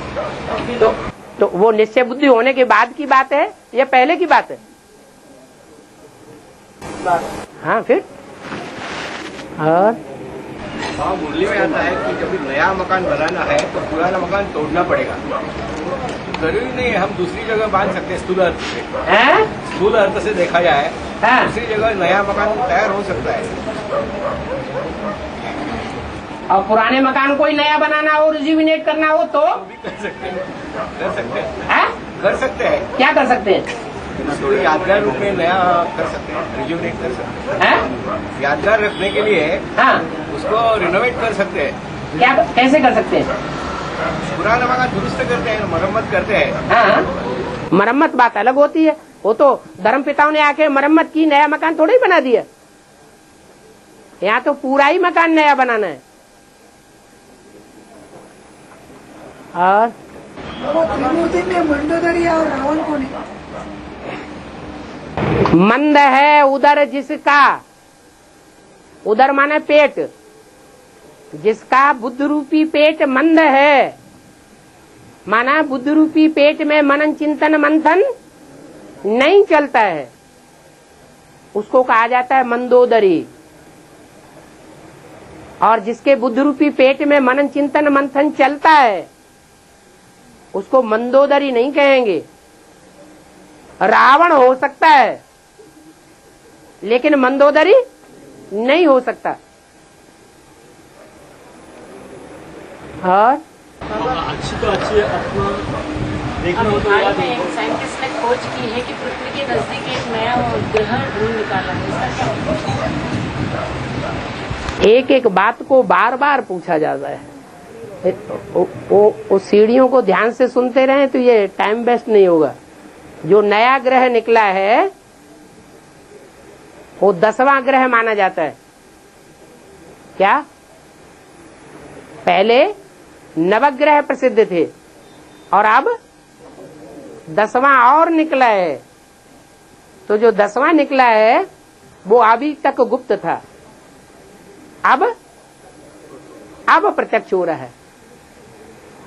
[SPEAKER 1] तो वो निश्चय बुद्धि होने के बाद की बात है या पहले की बात है? हाँ, फिर और
[SPEAKER 3] हाँ, मुरली में आता है कि जब नया मकान बनाना है तो पुराना मकान तोड़ना पड़ेगा। जरूरी नहीं है हम दूसरी जगह बांध सकते हैं। स्थूल अर्थ से,
[SPEAKER 1] हैं?
[SPEAKER 3] स्थूल अर्थ से देखा जाए
[SPEAKER 1] हाँ।
[SPEAKER 3] दूसरी जगह नया मकान तैयार हो सकता है।
[SPEAKER 1] और पुराने मकान कोई नया बनाना हो, रिजुविनेट करना हो तो
[SPEAKER 3] भी कर सकते हैं, कर सकते हैं,
[SPEAKER 1] हैं?
[SPEAKER 3] कर सकते हैं।
[SPEAKER 1] क्या कर सकते हैं?
[SPEAKER 3] उसको यादगार रूप में नया कर सकते हैं, रिजुविनेट कर सकते हैं।
[SPEAKER 1] हैं?
[SPEAKER 3] यादगार रखने के लिए
[SPEAKER 1] हाँ,
[SPEAKER 3] उसको रिनोवेट कर सकते हैं।
[SPEAKER 1] क्या कैसे कर सकते हैं?
[SPEAKER 3] पुराना मकान दुरुस्त करते हैं, मरम्मत करते हैं।
[SPEAKER 1] हाँ, मरम्मत बात अलग होती है। वो तो धर्म पिताओं ने आके मरम्मत की, नया मकान थोड़ा ही बना दिया। यहाँ तो पूरा ही मकान नया बनाना है। और
[SPEAKER 6] बाबा त्रिमूर्ति में मंडोदरी और रावण कौन है?
[SPEAKER 1] मंद है उदर जिसका, उदर माने पेट, जिसका बुद्ध रूपी पेट मंद है, माना बुद्ध रूपी पेट में मनन चिंतन मंथन नहीं चलता है, उसको कहा जाता है मंदोदरी। और जिसके बुद्ध रूपी पेट में मनन चिंतन मंथन चलता है उसको मंदोदरी नहीं कहेंगे। रावण हो सकता है लेकिन मंदोदरी नहीं हो सकता। और
[SPEAKER 7] अच्छी तो अच्छी है, अपना देखना हो तो याद
[SPEAKER 5] एक साइंटिस्ट ने खोज की है कि पृथ्वी के नजदीक एक नया ग्रह ढूंढ निकाला है। इसका क्या?
[SPEAKER 1] एक एक बात को बार बार पूछा जाता है। वो सीढ़ियों को ध्यान से सुनते रहे तो ये टाइम वेस्ट नहीं होगा। जो नया ग्रह निकला है वो 10वां ग्रह माना जाता है। क्या? पहले नवग्रह प्रसिद्ध थे और अब 10वां और निकला है। तो जो 10वां निकला है वो अभी तक गुप्त था, अब प्रत्यक्ष हो रहा है।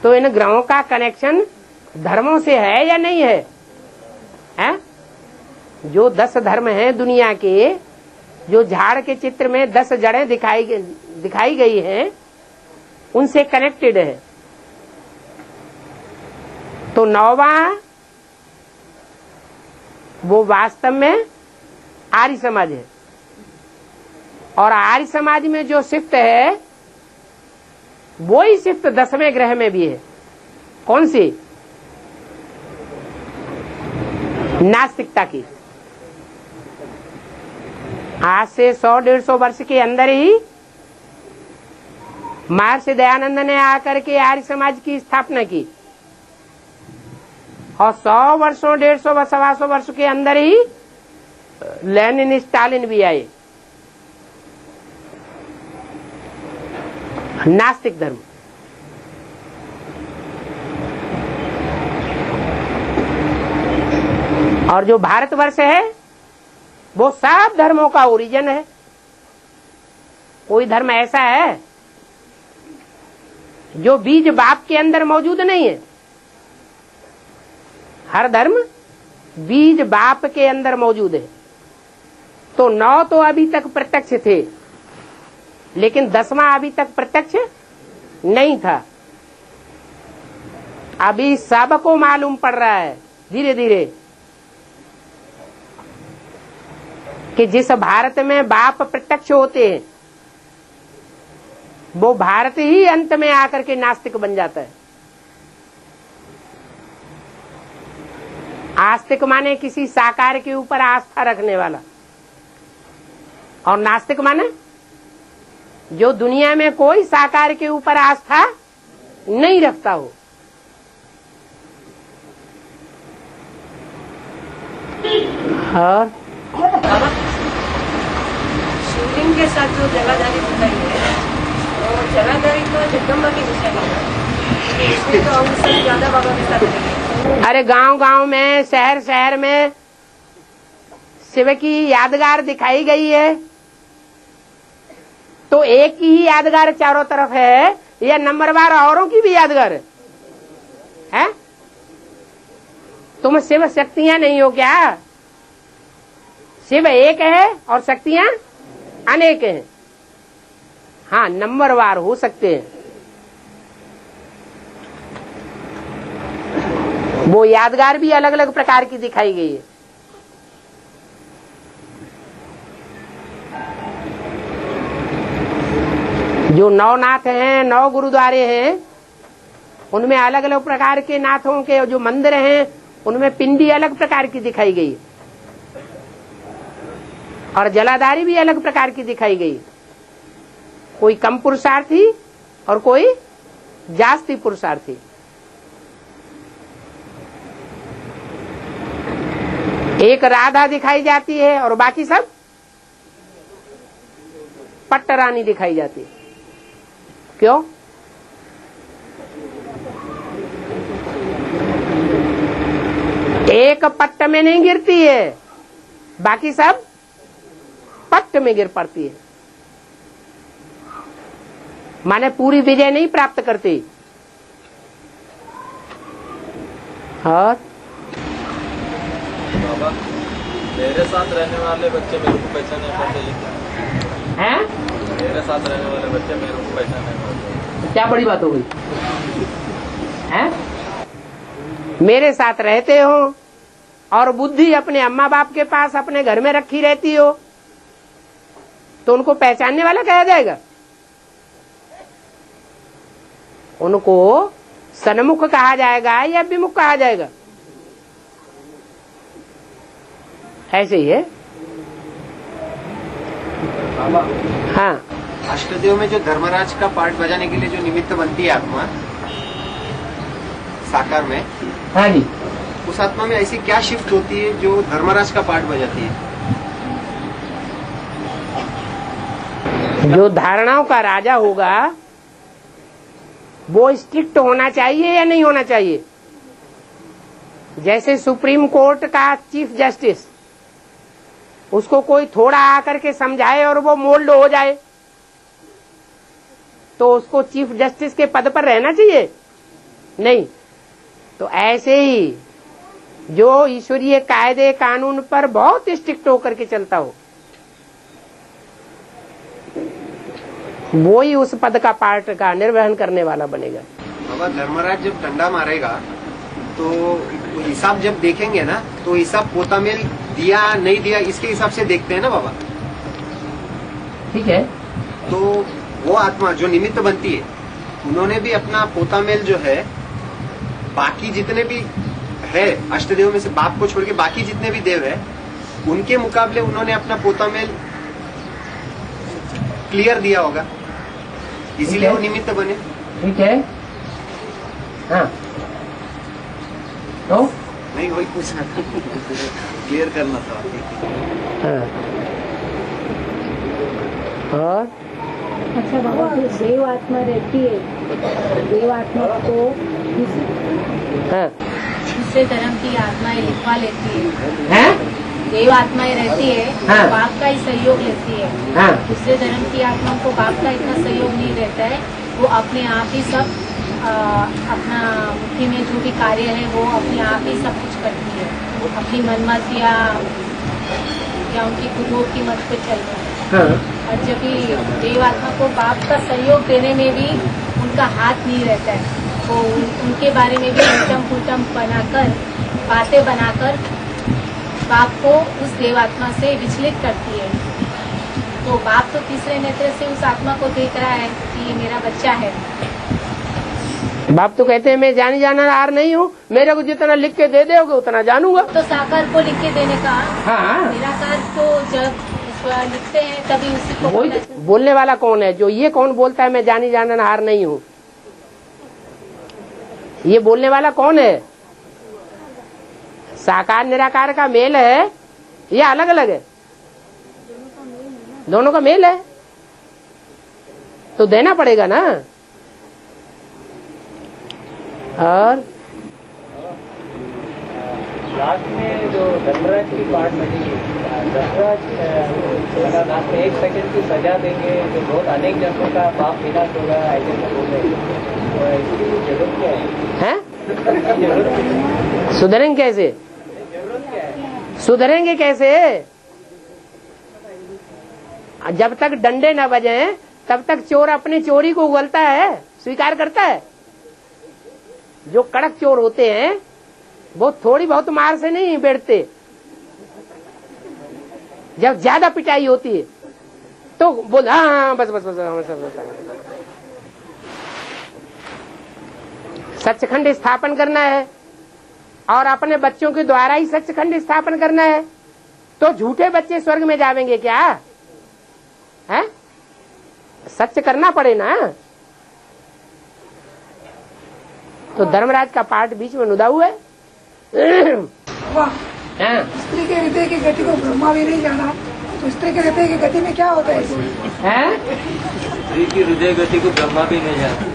[SPEAKER 1] तो इन ग्रहों का कनेक्शन धर्मों से है या नहीं है? हैं? जो 10 धर्म हैं दुनिया के, जो झाड़ के चित्र में 10 जड़ें दिखाई गई हैं, उनसे कनेक्टेड है। तो 9वां वो वास्तव में आर्य समाज है। और आर्य समाज में जो शिफ्ट है वो ही शिफ्ट 10वें ग्रह में भी है। कौन सी? नास्तिकता की। आज से 100-150 वर्ष के अंदर ही महर्षि दयानंद ने आकर के आर्य समाज की स्थापना की और 100 वर्षों 150 125 वर्ष के अंदर ही लेनिन स्टालिन भी आए। नास्तिक धर्म। और जो भारतवर्ष है वो सब धर्मों का ओरिजिन है। कोई धर्म ऐसा है जो बीज बाप के अंदर मौजूद नहीं है। हर धर्म बीज बाप के अंदर मौजूद है। तो 9 तो अभी तक प्रत्यक्ष थे लेकिन 10वां अभी तक प्रत्यक्ष नहीं था। अभी सबको मालूम पड़ रहा है धीरे धीरे कि जिस भारत में बाप प्रत्यक्ष होते हैं वो भारत ही अंत में आकर के नास्तिक बन जाता है। आस्तिक माने किसी साकार के ऊपर आस्था रखने वाला, और नास्तिक माने जो दुनिया में कोई साकार के ऊपर आस्था नहीं रखता हो। और
[SPEAKER 7] शिवलिंग के साथ जो जलाधारी दिखाई है, वो जलाधारी तो जगदम्बा की निशानी है, इसमें तो अंश ज्यादा बाबा के साथ नहीं है।
[SPEAKER 1] अरे गांव गांव में, शहर शहर में शिव की यादगार दिखाई गई है, तो एक की ही यादगार चारों तरफ है या नंबरवार औरों की भी यादगार है? तुम शिव शक्तियां नहीं हो क्या? शिव एक है और शक्तियां अनेक हैं। हाँ, नंबरवार हो सकते हैं। वो यादगार भी अलग अलग प्रकार की दिखाई गई है। जो 9 नाथ हैं, 9 गुरुद्वारे हैं, उनमें अलग अलग प्रकार के नाथों के जो मंदिर हैं, उनमें पिंडी अलग प्रकार की दिखाई गई और जलाधारी भी अलग प्रकार की दिखाई गई। कोई कम पुरुषार्थी और कोई जास्ती पुरुषार्थी। एक राधा दिखाई जाती है और बाकी सब पट्टरानी दिखाई जाती है। क्यों? एक पट्ट में नहीं गिरती है, बाकी सब पट्ट में गिर पड़ती है। माने पूरी विजय नहीं प्राप्त करती। और
[SPEAKER 8] बाबा, मेरे साथ रहने वाले बच्चे मेरे को पहचान नहीं पाते
[SPEAKER 1] हैं?
[SPEAKER 8] मेरे साथ रहने वाले बच्चे मेरे को पहचान नहीं पाते।
[SPEAKER 1] क्या बड़ी बात हो गई है? मेरे साथ रहते हो और बुद्धि अपने अम्मा बाप के पास अपने घर में रखी रहती हो, तो उनको पहचानने वाला कहा जाएगा? उनको सन्मुख कहा जाएगा या विमुख कहा जाएगा? ऐसे ही है। हाँ,
[SPEAKER 3] अष्टदेव में जो धर्मराज का पार्ट बजाने के लिए जो निमित्त बनती है आत्मा साकार में,
[SPEAKER 1] हाँ जी,
[SPEAKER 3] उस आत्मा में ऐसी क्या शिफ्ट होती है जो धर्मराज का पार्ट बजाती है?
[SPEAKER 1] जो धारणाओं का राजा होगा वो स्ट्रिक्ट होना चाहिए या नहीं होना चाहिए? जैसे सुप्रीम कोर्ट का चीफ जस्टिस, उसको कोई थोड़ा आकर के समझाए और वो मोल्ड हो जाए, तो उसको चीफ जस्टिस के पद पर रहना चाहिए? नहीं। तो ऐसे ही जो ईश्वरीय कायदे कानून पर बहुत स्ट्रिक्ट होकर के चलता हो, वो ही उस पद का पार्ट का निर्वहन करने वाला बनेगा।
[SPEAKER 3] बाबा, धर्मराज जब डंडा मारेगा तो हिसाब जब देखेंगे ना, तो हिसाब पोता मेल दिया नहीं दिया इसके हिसाब से देखते हैं ना बाबा।
[SPEAKER 1] ठीक है।
[SPEAKER 3] तो वो आत्मा जो निमित्त बनती है, उन्होंने भी अपना पोता मेल जो है, बाकी जितने भी है अष्टदेव में से बाप को छोड़ के बाकी जितने भी देव है, उनके मुकाबले उन्होंने अपना पोता मेल क्लियर दिया होगा, इसीलिए वो निमित्त बने।
[SPEAKER 1] ठीक है। हाँ, तो
[SPEAKER 3] नहीं, वही पूछना क्लियर करना था।
[SPEAKER 1] हाँ। और
[SPEAKER 5] अच्छा बाबा, जो देव आत्मा रहती है, देव आत्मा को
[SPEAKER 1] हाँ,
[SPEAKER 5] दूसरे धर्म की आत्माएं लिखवा लेती है।
[SPEAKER 1] हैं?
[SPEAKER 5] देव आत्माएं रहती है,
[SPEAKER 1] हाँ।
[SPEAKER 5] बाप का ही सहयोग लेती है।
[SPEAKER 1] हाँ।
[SPEAKER 5] दूसरे धर्म की आत्माओं को बाप का इतना सहयोग नहीं रहता है, वो अपने आप ही सब अपना मुट्ठी में जो भी कार्य है वो अपने आप ही सब कुछ करती है, अपनी मनमत या उनकी गुरुओं की मत पे चल रहा है।
[SPEAKER 1] हाँ।
[SPEAKER 5] और जब भी देव आत्मा को बाप का सहयोग देने में भी उनका हाथ नहीं रहता है, वो उनके बारे में भी उल्टम पुल्टम बनाकर, बातें बनाकर बाप को उस देवात्मा से विचलित करती है। तो बाप तो तीसरे नेत्र से उस आत्मा को देख रहा है कि ये मेरा बच्चा है।
[SPEAKER 1] बाप तो कहते हैं मैं जानी जानहार नहीं हूँ, मेरे को जितना लिख के दे दोगे उतना जानूंगा।
[SPEAKER 5] तो साकार को लिख के देने का
[SPEAKER 1] हाँ।
[SPEAKER 5] निराकार तो जब लिखते हैं तभी उसी को
[SPEAKER 1] वही बोलने वाला कौन है? जो ये कौन बोलता है मैं जानी जाननहार नहीं हूँ? ये बोलने वाला कौन है? साकार निराकार का मेल है या अलग अलग है? दोनों का मेल है तो देना पड़ेगा ना। और
[SPEAKER 2] लास्ट में जो धनराज की पार्ट बनी, धनराज लास्ट में 1 सेकंड की सजा देंगे जो बहुत अनेक जनों का पाप विनाश होगा, ऐसे बोल रहे हैं। इसकी जरूरत क्या है?
[SPEAKER 1] सुधरेंगे कैसे? सुधरेंगे कैसे? जब तक डंडे न बजे तब तक चोर अपनी चोरी को उगलता है, स्वीकार करता है। जो कड़क चोर होते हैं वो थोड़ी बहुत मार से नहीं बैठते। जब ज्यादा पिटाई होती है तो बोल हाँ बस बस बस, बस, बस, बस, बस। सचखंड स्थापन करना है और अपने बच्चों के द्वारा ही सचखंड स्थापन करना है तो झूठे बच्चे स्वर्ग में जावेंगे क्या? है सच करना पड़े ना। तो धर्मराज का पार्ट बीच में नुदा हुआ है।
[SPEAKER 6] वाह, स्त्री के हृदय की गति को ब्रह्मा भी नहीं जाना, तो स्त्री के हृदय की गति में क्या होता है?
[SPEAKER 8] स्त्री की हृदय गति को ब्रह्मा भी नहीं जाना।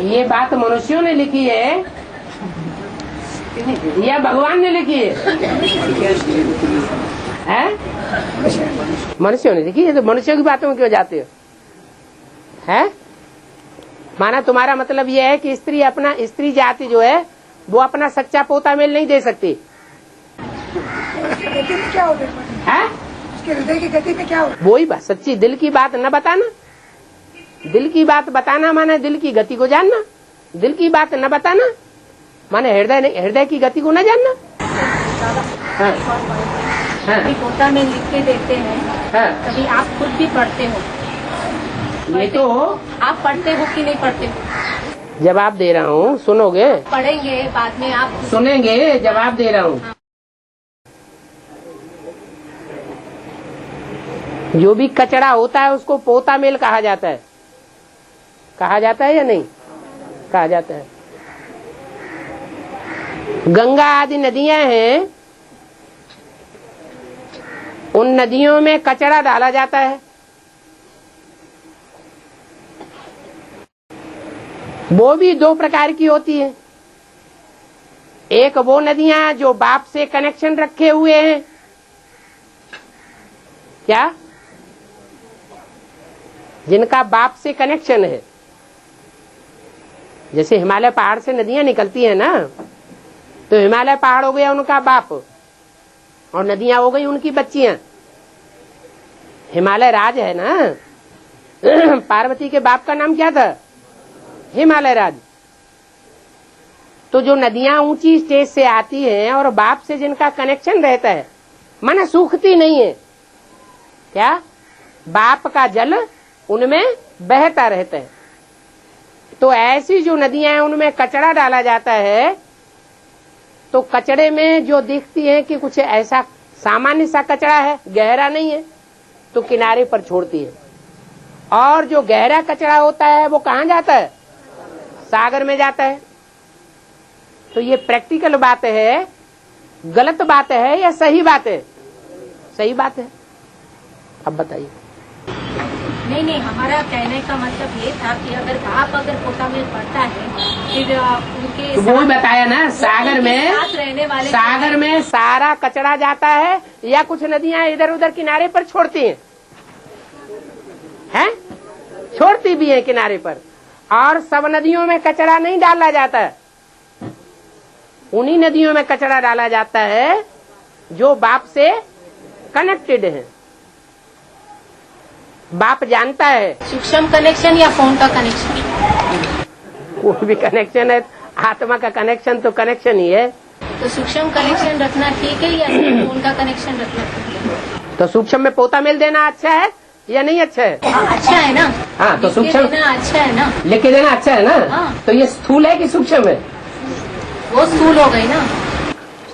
[SPEAKER 1] ये बात मनुष्यों ने लिखी है या भगवान ने लिखी है? मनुष्यों ने लिखी है। तो मनुष्यों की बातों में क्यों जाते हो? है माना तुम्हारा मतलब यह है कि स्त्री जाति जो है वो अपना सच्चा पोता मेल नहीं दे सकती
[SPEAKER 6] गति में क्या होता है? उसके हृदय की गति में क्या होता है?
[SPEAKER 1] वही बात, सच्ची दिल की बात न बताना। दिल की बात बताना माना दिल की गति को जानना। दिल की बात न बताना माने हृदय की गति को न जानना।
[SPEAKER 5] कभी पोता में लिख के देते हैं, कभी आप खुद भी पढ़ते हो।
[SPEAKER 1] ये तो
[SPEAKER 5] आप पढ़ते हो कि नहीं पढ़ते हो?
[SPEAKER 1] जवाब दे रहा हूँ, सुनोगे?
[SPEAKER 5] पढ़ेंगे बाद में, आप
[SPEAKER 1] सुनेंगे, जवाब दे रहा हूँ। जो भी कचरा होता है उसको पोता मेल कहा जाता है। कहा जाता है या नहीं कहा जाता है? गंगा आदि नदियां हैं, उन नदियों में कचरा डाला जाता है। वो भी 2 प्रकार की होती है। एक वो नदियां जो बाप से कनेक्शन रखे हुए हैं, क्या जिनका बाप से कनेक्शन है। जैसे हिमालय पहाड़ से नदियां निकलती है ना, तो हिमालय पहाड़ हो गया उनका बाप और नदियां हो गई उनकी बच्चियां। हिमालय राज है ना। पार्वती के बाप का नाम क्या था? हिमालय राज। तो जो नदियां ऊंची स्टेज से आती हैं और बाप से जिनका कनेक्शन रहता है, माना सूखती नहीं है, क्या बाप का जल उनमें बहता रहता है। तो ऐसी जो नदियां हैं उनमें कचरा डाला जाता है, तो कचड़े में जो दिखती है कि कुछ ऐसा सामान्य सा कचरा है, गहरा नहीं है, तो किनारे पर छोड़ती है। और जो गहरा कचरा होता है वो कहाँ जाता है? सागर में जाता है। तो ये प्रैक्टिकल बात है, गलत बात है या सही बात है? सही बात है। अब बताइए।
[SPEAKER 5] नहीं, हमारा कहने का मतलब ये था कि अगर पोता में पड़ता है, फिर उनके
[SPEAKER 1] तो वो बताया ना, सागर में सारा कचरा जाता है या कुछ नदियां इधर उधर किनारे पर छोड़ती हैं? छोड़ती भी हैं किनारे पर। और सब नदियों में कचरा नहीं डाला जाता है। उन्हीं नदियों में कचरा डाला जाता है जो बाप से कनेक्टेड है। बाप जानता है।
[SPEAKER 5] सूक्ष्म कनेक्शन या फोन का कनेक्शन?
[SPEAKER 1] कोई भी कनेक्शन है, आत्मा का कनेक्शन तो कनेक्शन ही है।
[SPEAKER 5] तो सूक्ष्म कनेक्शन रखना ठीक है या फोन का कनेक्शन रखना ठीक है?
[SPEAKER 1] तो सूक्ष्म में पोता मेल देना अच्छा है या नहीं अच्छा है?
[SPEAKER 5] अच्छा है ना।
[SPEAKER 1] हाँ, तो सूक्ष्म
[SPEAKER 5] देना अच्छा है ना।
[SPEAKER 1] लिख के देना अच्छा है ना।
[SPEAKER 5] हाँ।
[SPEAKER 1] तो ये स्थूल है कि सूक्ष्म है?
[SPEAKER 5] वो स्थूल हो गई ना।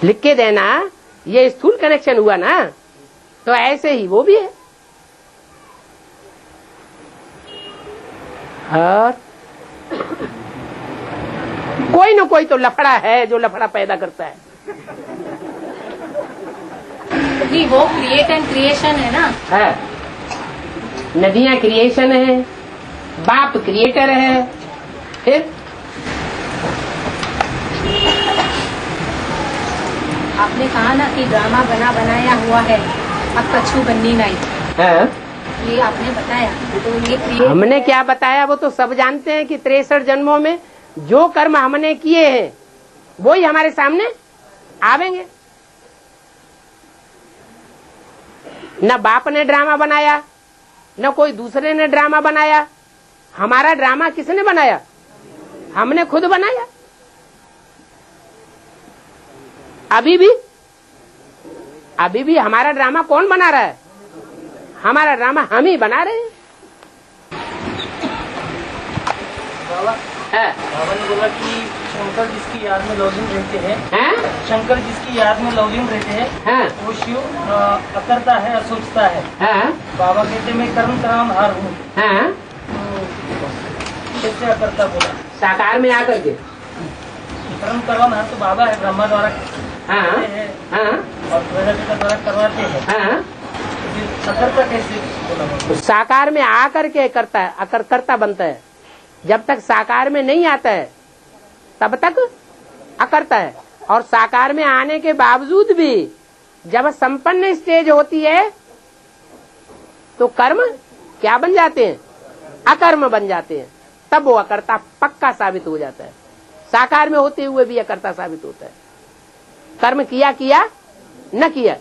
[SPEAKER 1] लिख के देना, ये स्थूल कनेक्शन हुआ ना। तो ऐसे ही वो भी है। और कोई न कोई तो लफड़ा है जो लफड़ा पैदा करता है।
[SPEAKER 5] नहीं, वो क्रिएट एंड क्रिएशन है ना।
[SPEAKER 1] है, नदियां क्रिएशन है, बाप क्रिएटर है। फिर
[SPEAKER 5] आपने कहा ना कि ड्रामा बना बनाया हुआ है, अब कछु बननी नहीं,
[SPEAKER 1] है?
[SPEAKER 5] ये आपने बताया। तो ये क्रिएट,
[SPEAKER 1] हमने क्या बताया वो तो सब जानते हैं कि 63 जन्मों में जो कर्म हमने किए हैं वो ही हमारे सामने आवेंगे। न बाप ने ड्रामा बनाया, न कोई दूसरे ने ड्रामा बनाया। हमारा ड्रामा किसने बनाया? हमने खुद बनाया। अभी भी हमारा ड्रामा कौन बना रहा है? हमारा ड्रामा हम ही बना रहे हैं।
[SPEAKER 2] बाबा ने बोला कि शंकर जिसकी याद में लौलीन रहते हैं,
[SPEAKER 1] हैं?
[SPEAKER 2] शंकर जिसकी याद में लौलीन रहते हैं,
[SPEAKER 1] हैं?
[SPEAKER 2] वो शिव अकरता है, असोचता है।
[SPEAKER 1] हैं?
[SPEAKER 2] बाबा कहते मैं कर्म कराम हार हूँ,
[SPEAKER 1] हैं?
[SPEAKER 2] तो कैसे अकरता बोला?
[SPEAKER 1] साकार में आकर के
[SPEAKER 2] कर्म कराम हार तो बाबा है, ब्रह्मा द्वारा
[SPEAKER 1] हाँ,
[SPEAKER 2] करते हैं
[SPEAKER 1] हाँ,
[SPEAKER 2] और प्रजापिता द्वारा करवाते हैं।
[SPEAKER 1] हाँ।
[SPEAKER 2] फिर अकरता कैसे बोला बाबा?
[SPEAKER 1] तो साकार में आकर के करता है, अकर्ता बनता है। जब तक साकार में नहीं आता है तब तक अकर्ता है। और साकार में आने के बावजूद भी जब संपन्न स्टेज होती है तो कर्म क्या बन जाते हैं? अकर्म बन जाते हैं। तब वो अकर्ता पक्का साबित हो जाता है। साकार में होते हुए भी अकर्ता साबित होता है। कर्म किया न किया,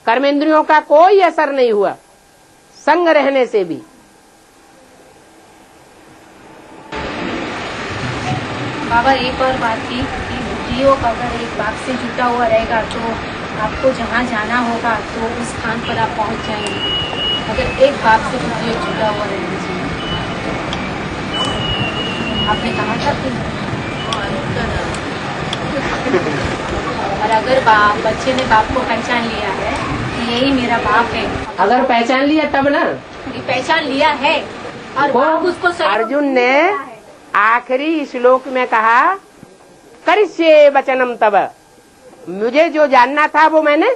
[SPEAKER 1] कर्मेंद्रियों का कोई असर नहीं हुआ संग रहने से भी।
[SPEAKER 5] बाबा एक और बात की कि जीव अगर एक बाप से जुटा हुआ रहेगा तो आपको जहाँ जाना होगा तो उस स्थान पर आप पहुँच जाएंगे। अगर एक बाप से जीव जुटा हुआ रहना चाहिए। आपने कहा था कि और अगर बच्चे ने बाप को पहचान लिया है कि यही मेरा बाप है,
[SPEAKER 1] अगर पहचान लिया तब ना।
[SPEAKER 5] ये पहचान लिया है और बाप उसको सहयोग
[SPEAKER 1] अर्जुन ने आखिरी श्लोक में कहा करिष्ये वचनम तब, मुझे जो जानना था वो मैंने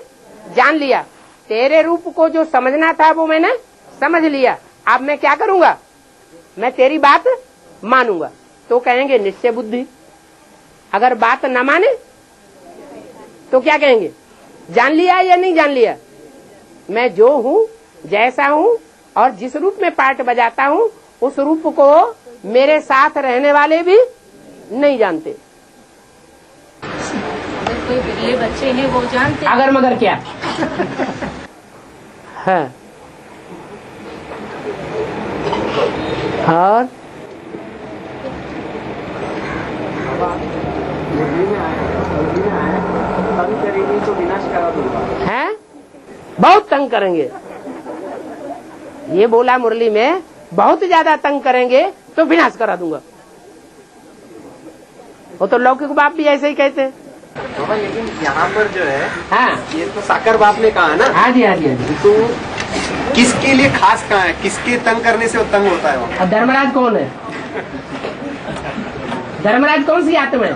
[SPEAKER 1] जान लिया, तेरे रूप को जो समझना था वो मैंने समझ लिया। अब मैं क्या करूंगा? मैं तेरी बात मानूंगा। तो कहेंगे निश्चय बुद्धि। अगर बात न माने तो क्या कहेंगे? जान लिया या नहीं जान लिया? मैं जो हूँ, जैसा हूँ और जिस रूप में पार्ट बजाता हूँ उस रूप को मेरे साथ रहने वाले भी नहीं जानते।
[SPEAKER 5] अगर कोई बिरले बच्चे हैं वो जानते हैं।
[SPEAKER 1] अगर मगर क्या है। और
[SPEAKER 3] तंग करेंगे तो विनाश करा दूंगा।
[SPEAKER 1] है, बहुत तंग करेंगे। ये बोला मुरली में, बहुत ज्यादा तंग करेंगे तो विनाश करा दूंगा। वो तो लौकिक बाप भी ऐसे ही कहते हैं।
[SPEAKER 3] बाबा लेकिन यहाँ पर जो है,
[SPEAKER 1] हाँ,
[SPEAKER 3] ये तो साकर बाप ने कहा ना।
[SPEAKER 1] हाँ जी, हाँ जी, हाँ जी।
[SPEAKER 3] तो किसके लिए खास कहा है? किसके तंग करने से वो तंग होता है? वो
[SPEAKER 1] और धर्मराज कौन है? धर्मराज कौन सी आत्मा है?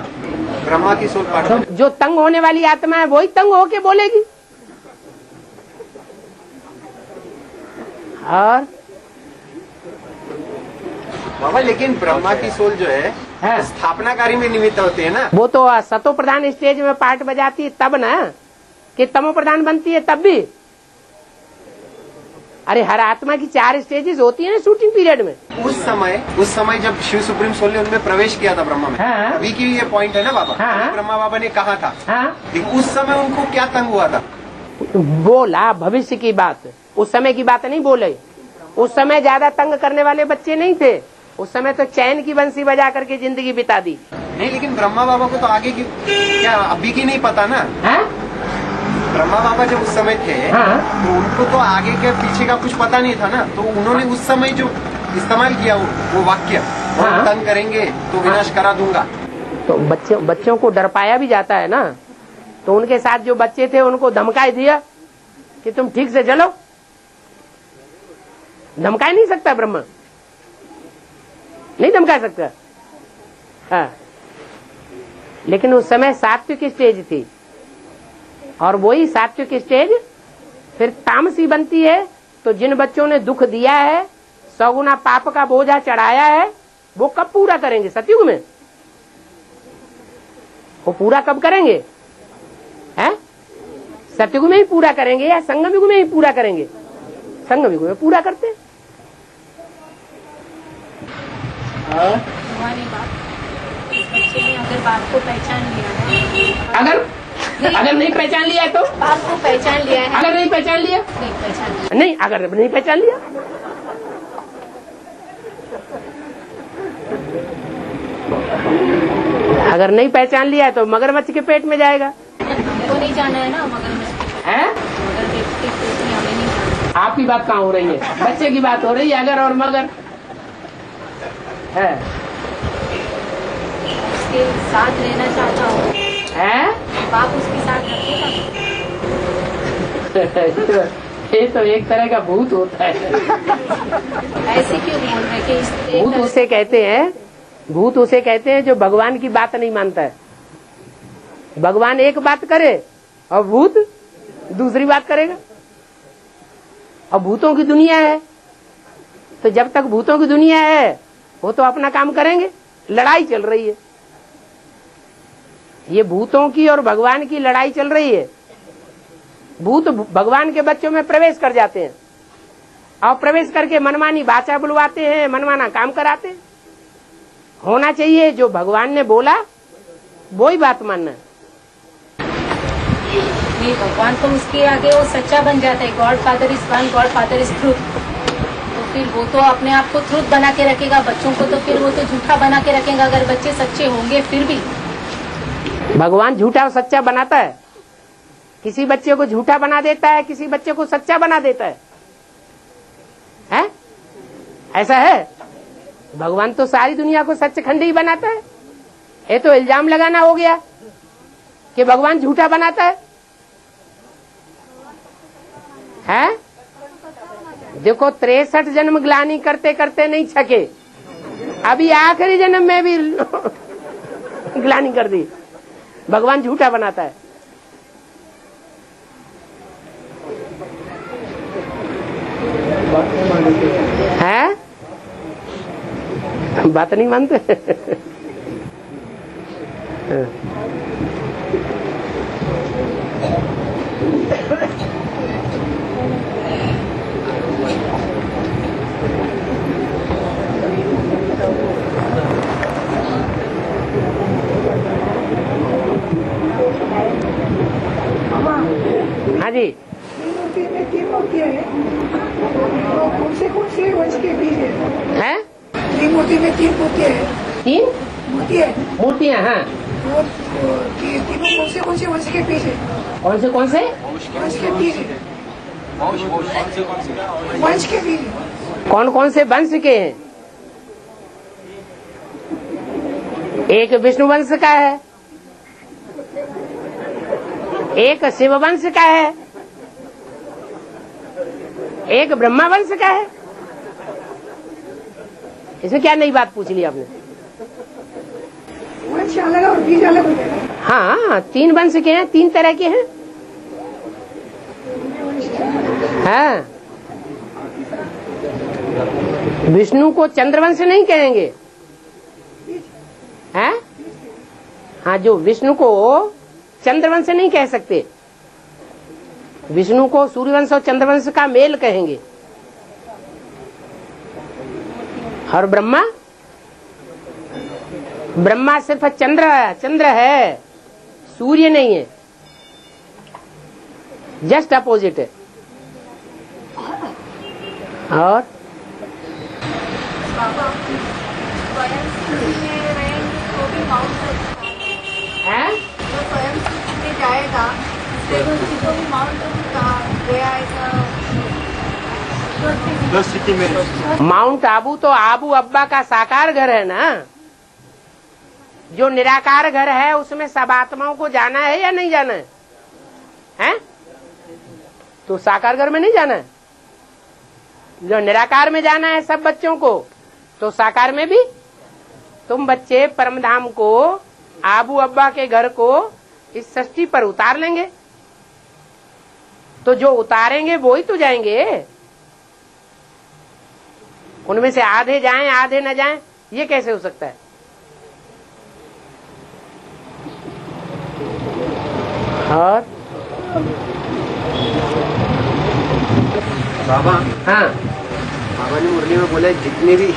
[SPEAKER 3] ब्रह्मा की सोल पाठ।
[SPEAKER 1] तो जो तंग होने वाली आत्मा है वही तंग होके बोलेगी। और
[SPEAKER 3] बाबा लेकिन ब्रह्मा की सोल जो है
[SPEAKER 1] हाँ,
[SPEAKER 3] स्थापना कार्य में निमित्त होते हैं ना।
[SPEAKER 1] वो तो सतो प्रधान स्टेज में पार्ट बजाती है तब ना, कि तमो प्रधान बनती है तब भी। अरे हर आत्मा की 4 स्टेजेस होती है ना शूटिंग पीरियड में।
[SPEAKER 3] उस समय जब शिव सुप्रीम सोल ने उनमें प्रवेश किया था ब्रह्मा में,
[SPEAKER 1] हाँ।
[SPEAKER 3] अभी की ये पॉइंट है ना बाबा।
[SPEAKER 1] हाँ।
[SPEAKER 3] ब्रह्मा बाबा ने कहा था,
[SPEAKER 1] हाँ,
[SPEAKER 3] लेकिन उस समय उनको क्या तंग हुआ था?
[SPEAKER 1] बोला भविष्य की बात, उस समय की बात नहीं बोले। उस समय ज्यादा तंग करने वाले बच्चे नहीं थे। उस समय तो चैन की बंसी बजा करके जिंदगी बिता दी।
[SPEAKER 3] नहीं, लेकिन ब्रह्मा बाबा को तो आगे की क्या अभी की नहीं पता ना।
[SPEAKER 1] हाँ?
[SPEAKER 3] ब्रह्मा बाबा जब उस समय थे,
[SPEAKER 1] हाँ।
[SPEAKER 3] तो उनको तो आगे के पीछे का कुछ पता नहीं था ना। तो उन्होंने उस समय जो इस्तेमाल किया वो वाक्य,
[SPEAKER 1] हाँ।
[SPEAKER 3] तंग करेंगे तो विनाश करा दूंगा।
[SPEAKER 1] तो बच्चों को डर पाया भी जाता है ना। तो उनके साथ जो बच्चे थे उनको धमकाई दिया कि तुम ठीक से चलो। धमका नहीं सकता ब्रह्मा। नहीं धमका सकता। हाँ, लेकिन उस समय सात्विक स्टेज थी, और वही सात्विक स्टेज फिर तामसी बनती है। तो जिन बच्चों ने दुख दिया है, 100 गुना पाप का बोझा चढ़ाया है, वो कब पूरा करेंगे? सतयुग में। वो पूरा कब करेंगे? हैं? सतयुग में ही पूरा करेंगे या संगम युग में ही पूरा करेंगे? संगम युग में पूरा करते।
[SPEAKER 5] हमारी बात, इस बच्चे ने अगर बाप को पहचान लिया है,
[SPEAKER 1] अगर नहीं पहचान लिया है तो?
[SPEAKER 5] बाप को पहचान लिया है।
[SPEAKER 1] अगर नहीं पहचान लिया?
[SPEAKER 5] नहीं पहचान लिया।
[SPEAKER 1] नहीं, अगर नहीं पहचान लिया, अगर नहीं पहचान लिया तो मगरमच्छ के पेट में जाएगा।
[SPEAKER 5] हमको नहीं जाना है ना मगरमच्छ
[SPEAKER 1] है?
[SPEAKER 5] मगरमच्छ के पेट में हमें नहीं जाना।
[SPEAKER 1] आपकी बात कहाँ हो रही है? बच्चे की बात हो रही है। अगर और मगर है,
[SPEAKER 5] उसके साथ रहना चाहता हूँ,
[SPEAKER 1] है?
[SPEAKER 5] बाप उसके साथ रखेगा।
[SPEAKER 1] ये तो एक तरह का भूत होता है।
[SPEAKER 5] ऐसे क्यों बोल रहे कि इस
[SPEAKER 1] भूत उसे कहते हैं, भूत उसे कहते हैं जो भगवान की बात नहीं मानता है। भगवान एक बात करे और भूत दूसरी बात करेगा। और भूतों की दुनिया है, तो जब तक भूतों की दुनिया है वो तो अपना काम करेंगे। लड़ाई चल रही है, ये भूतों की और भगवान की लड़ाई चल रही है। भूत भगवान के बच्चों में प्रवेश कर जाते हैं और प्रवेश करके मनमानी भाषा बुलवाते हैं, मनमाना काम कराते हैं। होना चाहिए जो भगवान ने बोला वो ही बात मानना।
[SPEAKER 5] नहीं, भगवान तो उसके आगे वो सच्चा बन जाता है। God father is one, God father is truth. तो फिर वो तो अपने आप को ट्रूथ बना के रखेगा, बच्चों को तो फिर वो तो झूठा बना के रखेगा। अगर बच्चे सच्चे होंगे फिर भी
[SPEAKER 1] भगवान झूठा और सच्चा बनाता है। किसी बच्चे को झूठा बना देता है, किसी बच्चे को सच्चा बना देता है। हैं? ऐसा है? भगवान तो सारी दुनिया को सचखंड ही बनाता है। ये तो इल्जाम लगाना हो गया कि भगवान झूठा बनाता है। हैं? देखो 63 जन्म ग्लानि करते करते नहीं छके, अभी आखिरी जन्म में भी ग्लानि कर दी। भगवान झूठा बनाता है। हैं? बात नहीं मानते। हाँ जी,
[SPEAKER 6] मूर्ति में 3 मूर्तियाँ हैं, तो कौन से वंश के बीज है?
[SPEAKER 1] हैं?
[SPEAKER 6] मूर्ति में 3 मूर्तियाँ हैं।
[SPEAKER 1] 3
[SPEAKER 6] मूर्तियाँ?
[SPEAKER 1] हाँ।
[SPEAKER 6] वो तीनों कौन से वंश के बीज है?
[SPEAKER 1] कौन से
[SPEAKER 6] वंश के बीज है। वंश के बीज है।
[SPEAKER 1] कौन से वंश के हैं? एक विष्णु वंश का है, एक शिव वंश का है, एक ब्रह्मा वंश का है। इसमें क्या नई बात पूछ ली आपने?
[SPEAKER 6] वंश अलग और बीज अलग हो जाएगा।
[SPEAKER 1] हाँ, 3 वंश के हैं, 3 तरह के हैं। हाँ, विष्णु को चंद्रवंश नहीं कहेंगे। हैं? हाँ, जो विष्णु को चंद्रवंश नहीं कह सकते, विष्णु को सूर्यवंश और चंद्रवंश का मेल कहेंगे। और ब्रह्मा सिर्फ चंद्र है, सूर्य नहीं है, जस्ट अपोजिट है। और हैं?
[SPEAKER 7] जाएगा तो भी माउंट गया
[SPEAKER 1] माउंट आबू तो आबू अब्बा का साकार घर है ना। जो निराकार घर है उसमें सब आत्माओं को जाना है या नहीं जाना है? हैं? तो साकार घर में नहीं जाना है। जो निराकार में जाना है सब बच्चों को, तो साकार में भी तुम बच्चे परमधाम को, आबू अब्बा के घर को इस सृष्टि पर उतार लेंगे। तो जो उतारेंगे वो ही तो जाएंगे। उनमें से आधे जाएं आधे न जाएं, ये कैसे हो सकता है? और
[SPEAKER 3] बाबा,
[SPEAKER 1] हाँ,
[SPEAKER 3] बाबा ने मुरली में बोला जितने भी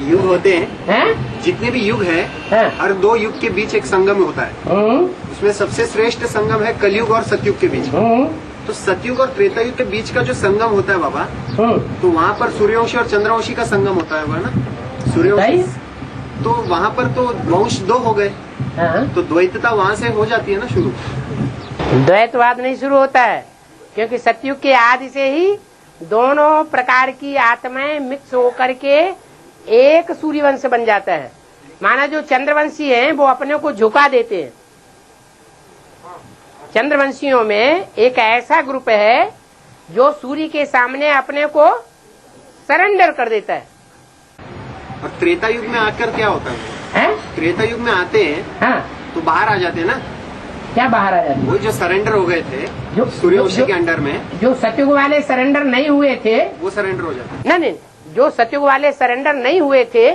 [SPEAKER 3] युग होते
[SPEAKER 1] हैं,
[SPEAKER 3] जितने भी युग है,
[SPEAKER 1] हाँ,
[SPEAKER 3] हर 2 युग के बीच एक संगम होता है। उसमें सबसे श्रेष्ठ संगम है कलयुग और सतयुग के बीच। तो सतयुग और त्रेता युग के बीच का जो संगम होता है बाबा, तो वहाँ पर सूर्यवंशी और चंद्रवंशी का संगम होता है ना। सूर्यवंशी, तो वहाँ पर तो वंश 2 हो गए, तो द्वैतता वहाँ से हो जाती है ना शुरू।
[SPEAKER 1] द्वैतवाद नहीं शुरू होता है, क्योंकि सतयुग के आदि से ही दोनों प्रकार की आत्माएं मिक्स होकर के एक सूर्यवंश बन जाता है। माना जो चंद्रवंशी हैं वो अपने को झुका देते हैं। चंद्रवंशियों में एक ऐसा ग्रुप है जो सूर्य के सामने अपने को सरेंडर कर देता है।
[SPEAKER 3] और त्रेता युग में आकर क्या होता है? त्रेता युग में आते हैं, हाँ, तो बाहर आ जाते हैं ना।
[SPEAKER 1] क्या बाहर आ जाते हैं?
[SPEAKER 3] वो जो सरेंडर हो गए थे
[SPEAKER 1] जो
[SPEAKER 3] सूर्यवंशी के अंडर में,
[SPEAKER 1] जो सतयुग वाले सरेंडर नहीं हुए थे
[SPEAKER 3] वो सरेंडर हो जाते हैं।
[SPEAKER 1] नहीं, जो सतयुग वाले सरेंडर नहीं हुए थे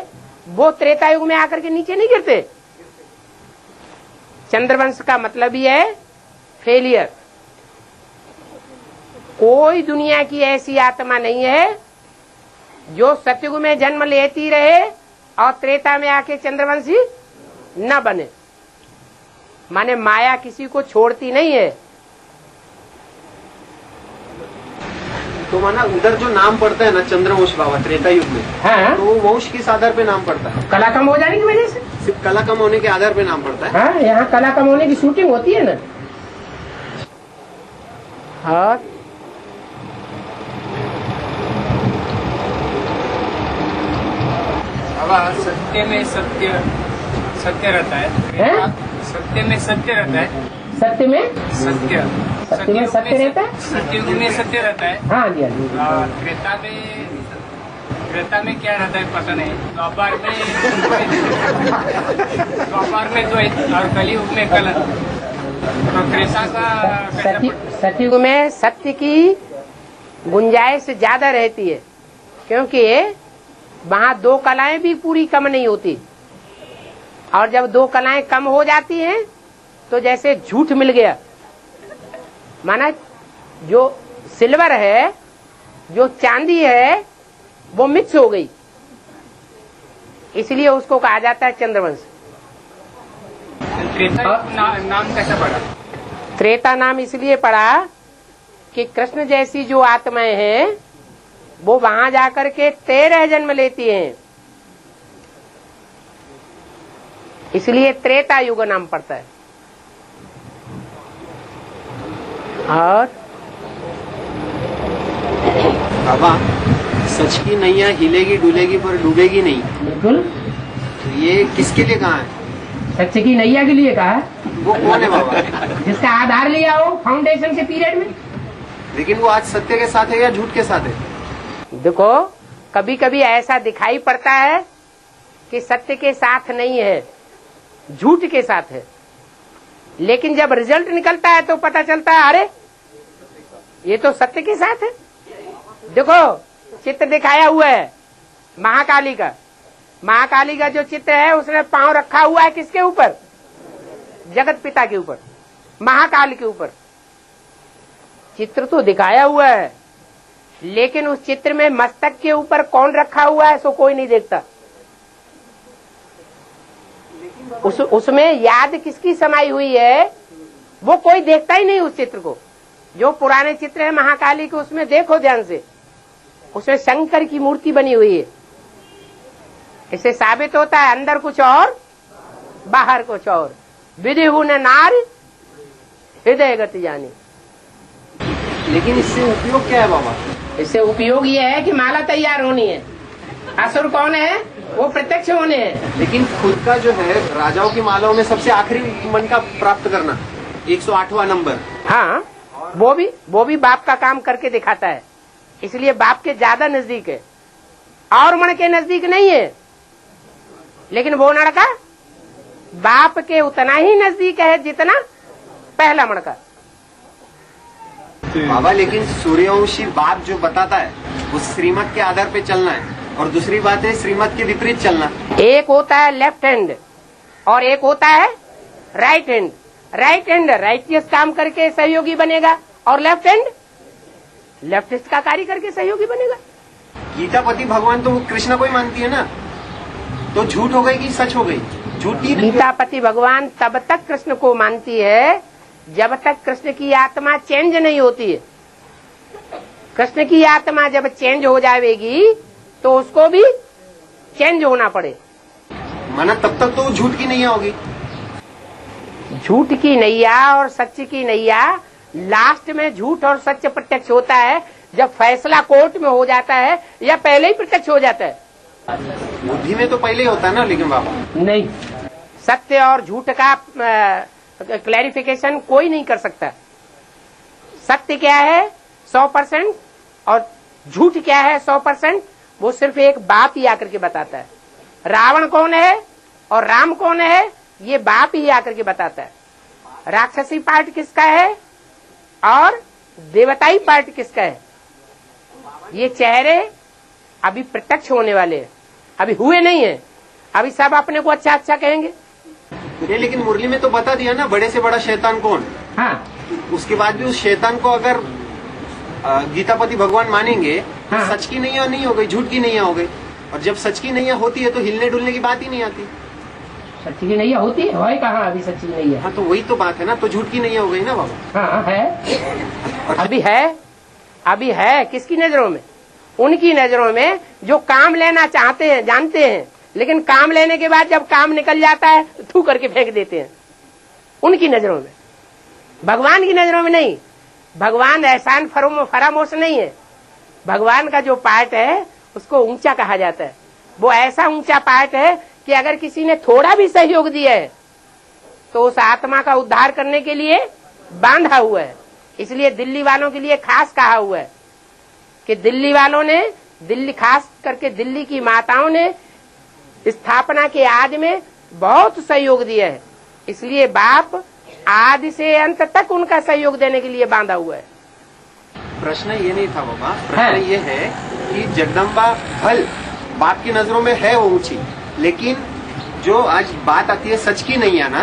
[SPEAKER 1] वो त्रेता युग में आकर के नीचे नहीं गिरते। चंद्रवंश का मतलब ही है फेलियर। कोई दुनिया की ऐसी आत्मा नहीं है जो सतयुग में जन्म लेती रहे और त्रेता में आके चंद्रवंशी न बने। माने माया किसी को छोड़ती नहीं है।
[SPEAKER 3] तो माना उधर जो नाम पड़ता है ना चंद्रवंश बाबा त्रेता युग में,
[SPEAKER 1] हाँ,
[SPEAKER 3] तो वो वंश किस आधार पे नाम पड़ता है?
[SPEAKER 1] कला कम हो जाने की वजह से।
[SPEAKER 3] सिर्फ कला कम होने के आधार पे नाम पड़ता है।
[SPEAKER 1] हाँ, यहाँ कला कम होने की शूटिंग होती है ना। हाँ,
[SPEAKER 2] सत्य में सत्य रहता है। सत्य में सत्य रहता है।
[SPEAKER 1] सत्य में
[SPEAKER 2] सत्य
[SPEAKER 1] में सत्य रहता है।
[SPEAKER 2] सत्युग में सत्य रहता है।
[SPEAKER 1] हाँ जी, हाँ जी।
[SPEAKER 2] त्रेता में क्या रहता है पता नहीं। द्वापर में द्वैत और कलयुग में कलन। तो त्रेता का
[SPEAKER 1] सतयुग में सत्य की गुंजाइश ज्यादा रहती है, क्योंकि वहाँ 2 कलाएं भी पूरी कम नहीं होती। और जब 2 कलाएं कम हो जाती हैं तो जैसे झूठ मिल गया। माना जो सिल्वर है, जो चांदी है, वो मिक्स हो गई, इसलिए उसको कहा जाता है चंद्रवंश।
[SPEAKER 2] त्रेता नाम कैसा पड़ा?
[SPEAKER 1] त्रेता नाम इसलिए पड़ा कि कृष्ण जैसी जो आत्माएं हैं वो वहां जाकर के 13 जन्म लेती हैं, इसलिए त्रेता युग नाम पड़ता है। और
[SPEAKER 3] बाबा, सच की नैया हिलेगी डुलेगी पर डूबेगी नहीं।
[SPEAKER 1] बिल्कुल।
[SPEAKER 3] तो ये किसके लिए कहा है?
[SPEAKER 1] सत्य की नैया के लिए कहा है।
[SPEAKER 3] वो कौन है बाबा?
[SPEAKER 1] जिसका आधार लिया हो फाउंडेशन के पीरियड में।
[SPEAKER 3] लेकिन वो आज सत्य के साथ है या झूठ के साथ है?
[SPEAKER 1] देखो, कभी कभी ऐसा दिखाई पड़ता है कि सत्य के साथ नहीं है, झूठ के साथ है। लेकिन जब रिजल्ट निकलता है तो पता चलता है अरे ये तो सत्य के साथ है। देखो, चित्र दिखाया हुआ है महाकाली का। महाकाली का जो चित्र है उसने पांव रखा हुआ है किसके ऊपर? जगत पिता के ऊपर, महाकाल के ऊपर। चित्र तो दिखाया हुआ है, लेकिन उस चित्र में मस्तक के ऊपर कौन रखा हुआ है सो कोई नहीं देखता। उसमें याद किसकी समाई हुई है वो कोई देखता ही नहीं उस चित्र को। जो पुराने चित्र है महाकाली के, उसमें देखो ध्यान से, उसमें शंकर की मूर्ति बनी हुई है। इससे साबित होता है अंदर कुछ और बाहर कुछ और। विधि न नार हृदय गति जानी।
[SPEAKER 3] लेकिन इससे उपयोग क्या है बाबा?
[SPEAKER 1] इससे उपयोग ये है कि माला तैयार होनी है। असुर कौन है? वो प्रत्यक्ष होने हैं।
[SPEAKER 3] लेकिन खुद का जो है राजाओं की मालाओं में सबसे आखिरी मन का प्राप्त करना, 108वां नंबर।
[SPEAKER 1] हाँ, वो भी बाप का काम करके दिखाता है, इसलिए बाप के ज्यादा नजदीक है और मन के नजदीक नहीं है। लेकिन वो लड़का बाप के उतना ही नजदीक है जितना पहला मणका।
[SPEAKER 3] बाबा लेकिन सूर्यवंशी बाप जो बताता है वो श्रीमत के आधार पे चलना है, और दूसरी बात है श्रीमत के विपरीत चलना।
[SPEAKER 1] एक होता है लेफ्ट हैंड और एक होता है right hand. Right hand righteous काम करके सहयोगी बनेगा और लेफ्ट हैंड लेफ्टिस्ट का कार्य करके सहयोगी बनेगा।
[SPEAKER 3] गीतापति भगवान तो वो कृष्ण को ही मानती है ना, तो झूठ हो गई कि सच हो गई? झूठी
[SPEAKER 1] गीतापति भगवान तब तक कृष्ण को मानती है जब तक कृष्ण की आत्मा चेंज नहीं होती है। कृष्ण की आत्मा जब चेंज हो जाएगी तो उसको भी चेंज होना पड़े।
[SPEAKER 3] माना तब तक तो झूठ की नहीं होगी।
[SPEAKER 1] झूठ की नैया और सच की नैया, लास्ट में झूठ और सच प्रत्यक्ष होता है जब फैसला कोर्ट में हो जाता है या पहले ही प्रत्यक्ष हो जाता है।
[SPEAKER 3] बुद्धि में तो पहले ही होता है ना, लेकिन बाबा
[SPEAKER 1] नहीं, सत्य और झूठ का क्लैरिफिकेशन कोई नहीं कर सकता। सत्य क्या है 100% और झूठ क्या है 100%, वो सिर्फ एक बाप ही आकर के बताता है। रावण कौन है और राम कौन है ये बाप ही आकर के बताता है। राक्षसी पार्ट किसका है और देवताई पार्ट किसका है, ये चेहरे अभी प्रत्यक्ष होने वाले हैं, अभी हुए नहीं है। अभी सब अपने को अच्छा अच्छा कहेंगे।
[SPEAKER 3] नहीं, लेकिन मुरली में तो बता दिया ना बड़े से बड़ा शैतान कौन।
[SPEAKER 1] हाँ,
[SPEAKER 3] उसके बाद भी उस शैतान को अगर गीतापति भगवान मानेंगे तो
[SPEAKER 1] हाँ।
[SPEAKER 3] सच की नैया नहीं हो गई, झूठ की नैया हो गई। और जब सच की नैया होती है तो हिलने डुलने की बात ही नहीं आती।
[SPEAKER 1] सच्ची की नैया होती है कहाँ अभी सच्ची नैया।
[SPEAKER 3] हाँ, तो वही तो बात है ना, तो झूठ की नैया हो गई ना बाबा।
[SPEAKER 1] हाँ है, अभी है किसकी नजरों में? उनकी नजरों में जो काम लेना चाहते हैं, जानते हैं, लेकिन काम लेने के बाद जब काम निकल जाता है तो थू करके फेंक देते हैं। उनकी नजरों में, भगवान की नजरों में नहीं। भगवान एहसान फरामोश नहीं है। भगवान का जो पार्ट है उसको ऊंचा कहा जाता है। वो ऐसा ऊंचा पार्ट है कि अगर किसी ने थोड़ा भी सहयोग दिया है तो उस आत्मा का उद्धार करने के लिए बांधा हुआ है। इसलिए दिल्ली वालों के लिए खास कहा हुआ है कि दिल्ली वालों ने, दिल्ली खास करके दिल्ली की माताओं ने स्थापना के आदि में बहुत सहयोग दिया है। इसलिए बाप आदि से अंत तक उनका सहयोग देने के लिए बांधा हुआ है।
[SPEAKER 3] प्रश्न ये नहीं था बाबा, प्रश्न ये है कि जगदम्बा फल बाप की नजरों में है वो ऊंची, लेकिन जो आज बात आती है सच की नैया ना,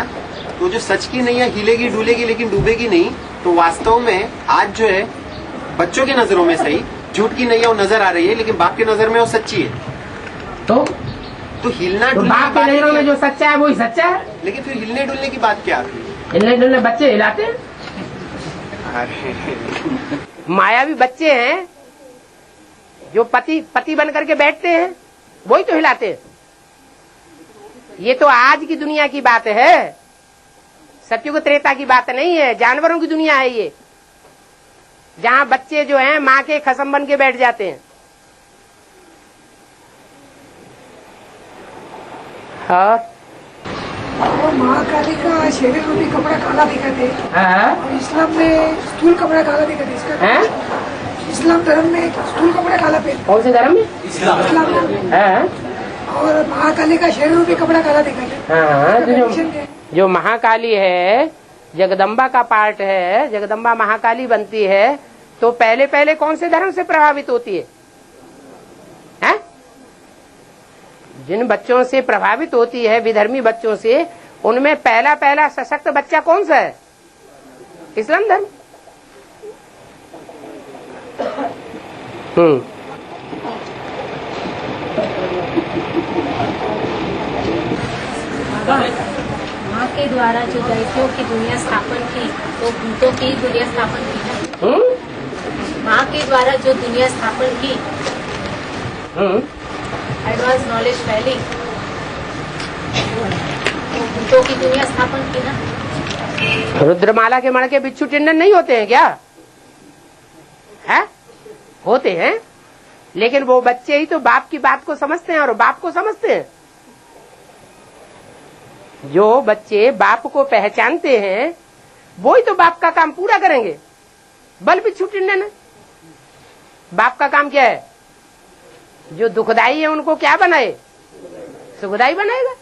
[SPEAKER 3] तो जो सच की नैया हिलेगी डुलेगी लेकिन डूबेगी नहीं, तो वास्तव में आज जो है बच्चों की नजरों में सही झूठ की नैया वो नजर आ रही है, लेकिन बाप की नजर में वो सच्ची है। तो हिलना
[SPEAKER 1] तो
[SPEAKER 3] डुलने
[SPEAKER 1] बाप की नजरों में जो सच्चा है वही सच्चा है।
[SPEAKER 3] लेकिन फिर हिलने डुलने की बात क्या आती है?
[SPEAKER 1] हिलने डुलने बच्चे हिलाते हैं। मायावी बच्चे हैं जो पति बन करके बैठते हैं, वही तो हिलाते हैं। ये तो आज की दुनिया की बात है, सतयुग त्रेता की बात नहीं है। जानवरों की दुनिया है ये, जहाँ बच्चे जो हैं माँ के खसम बन के बैठ जाते हैं।
[SPEAKER 6] और महाकाली का शरीर रूपी कपड़ा काला दिखाते हैं और इस्लाम में स्थूल कपड़ा काला दिखाते हैं। इसका इस्लाम धर्म में स्थूल कपड़ा काला पहनते।
[SPEAKER 1] कौन से धर्म में?
[SPEAKER 6] इस्लाम धर्म में। और महाकाली का शरीर रूपी कपड़ा काला दिखाते हैं।
[SPEAKER 1] जो महाकाली है जगदम्बा का पार्ट है, जगदम्बा महाकाली बनती है, तो पहले पहले कौन से धर्म से प्रभावित होती है? जिन बच्चों से प्रभावित होती है, विधर्मी बच्चों से, उनमें पहला पहला सशक्त बच्चा कौन सा है? इस्लाम धर्म।
[SPEAKER 5] माँ के द्वारा जो दैत्यों की दुनिया स्थापन की, तो भूतों की दुनिया स्थापन की। माँ के द्वारा जो दुनिया स्थापन की, एडवांस नॉलेज फैली, तो भूतों की दुनिया स्थापन की ना।
[SPEAKER 1] रुद्रमाला के मण के बिच्छू टिंडन नहीं होते हैं क्या? है? होते हैं, लेकिन वो बच्चे ही तो बाप की बात को समझते हैं और बाप को समझते हैं। जो बच्चे बाप को पहचानते हैं वो ही तो बाप का काम पूरा करेंगे। बल बिच्छू टिंडन है। बाप का काम क्या है? जो दुखदाई है उनको क्या बनाए? सुखदाई बनाएगा।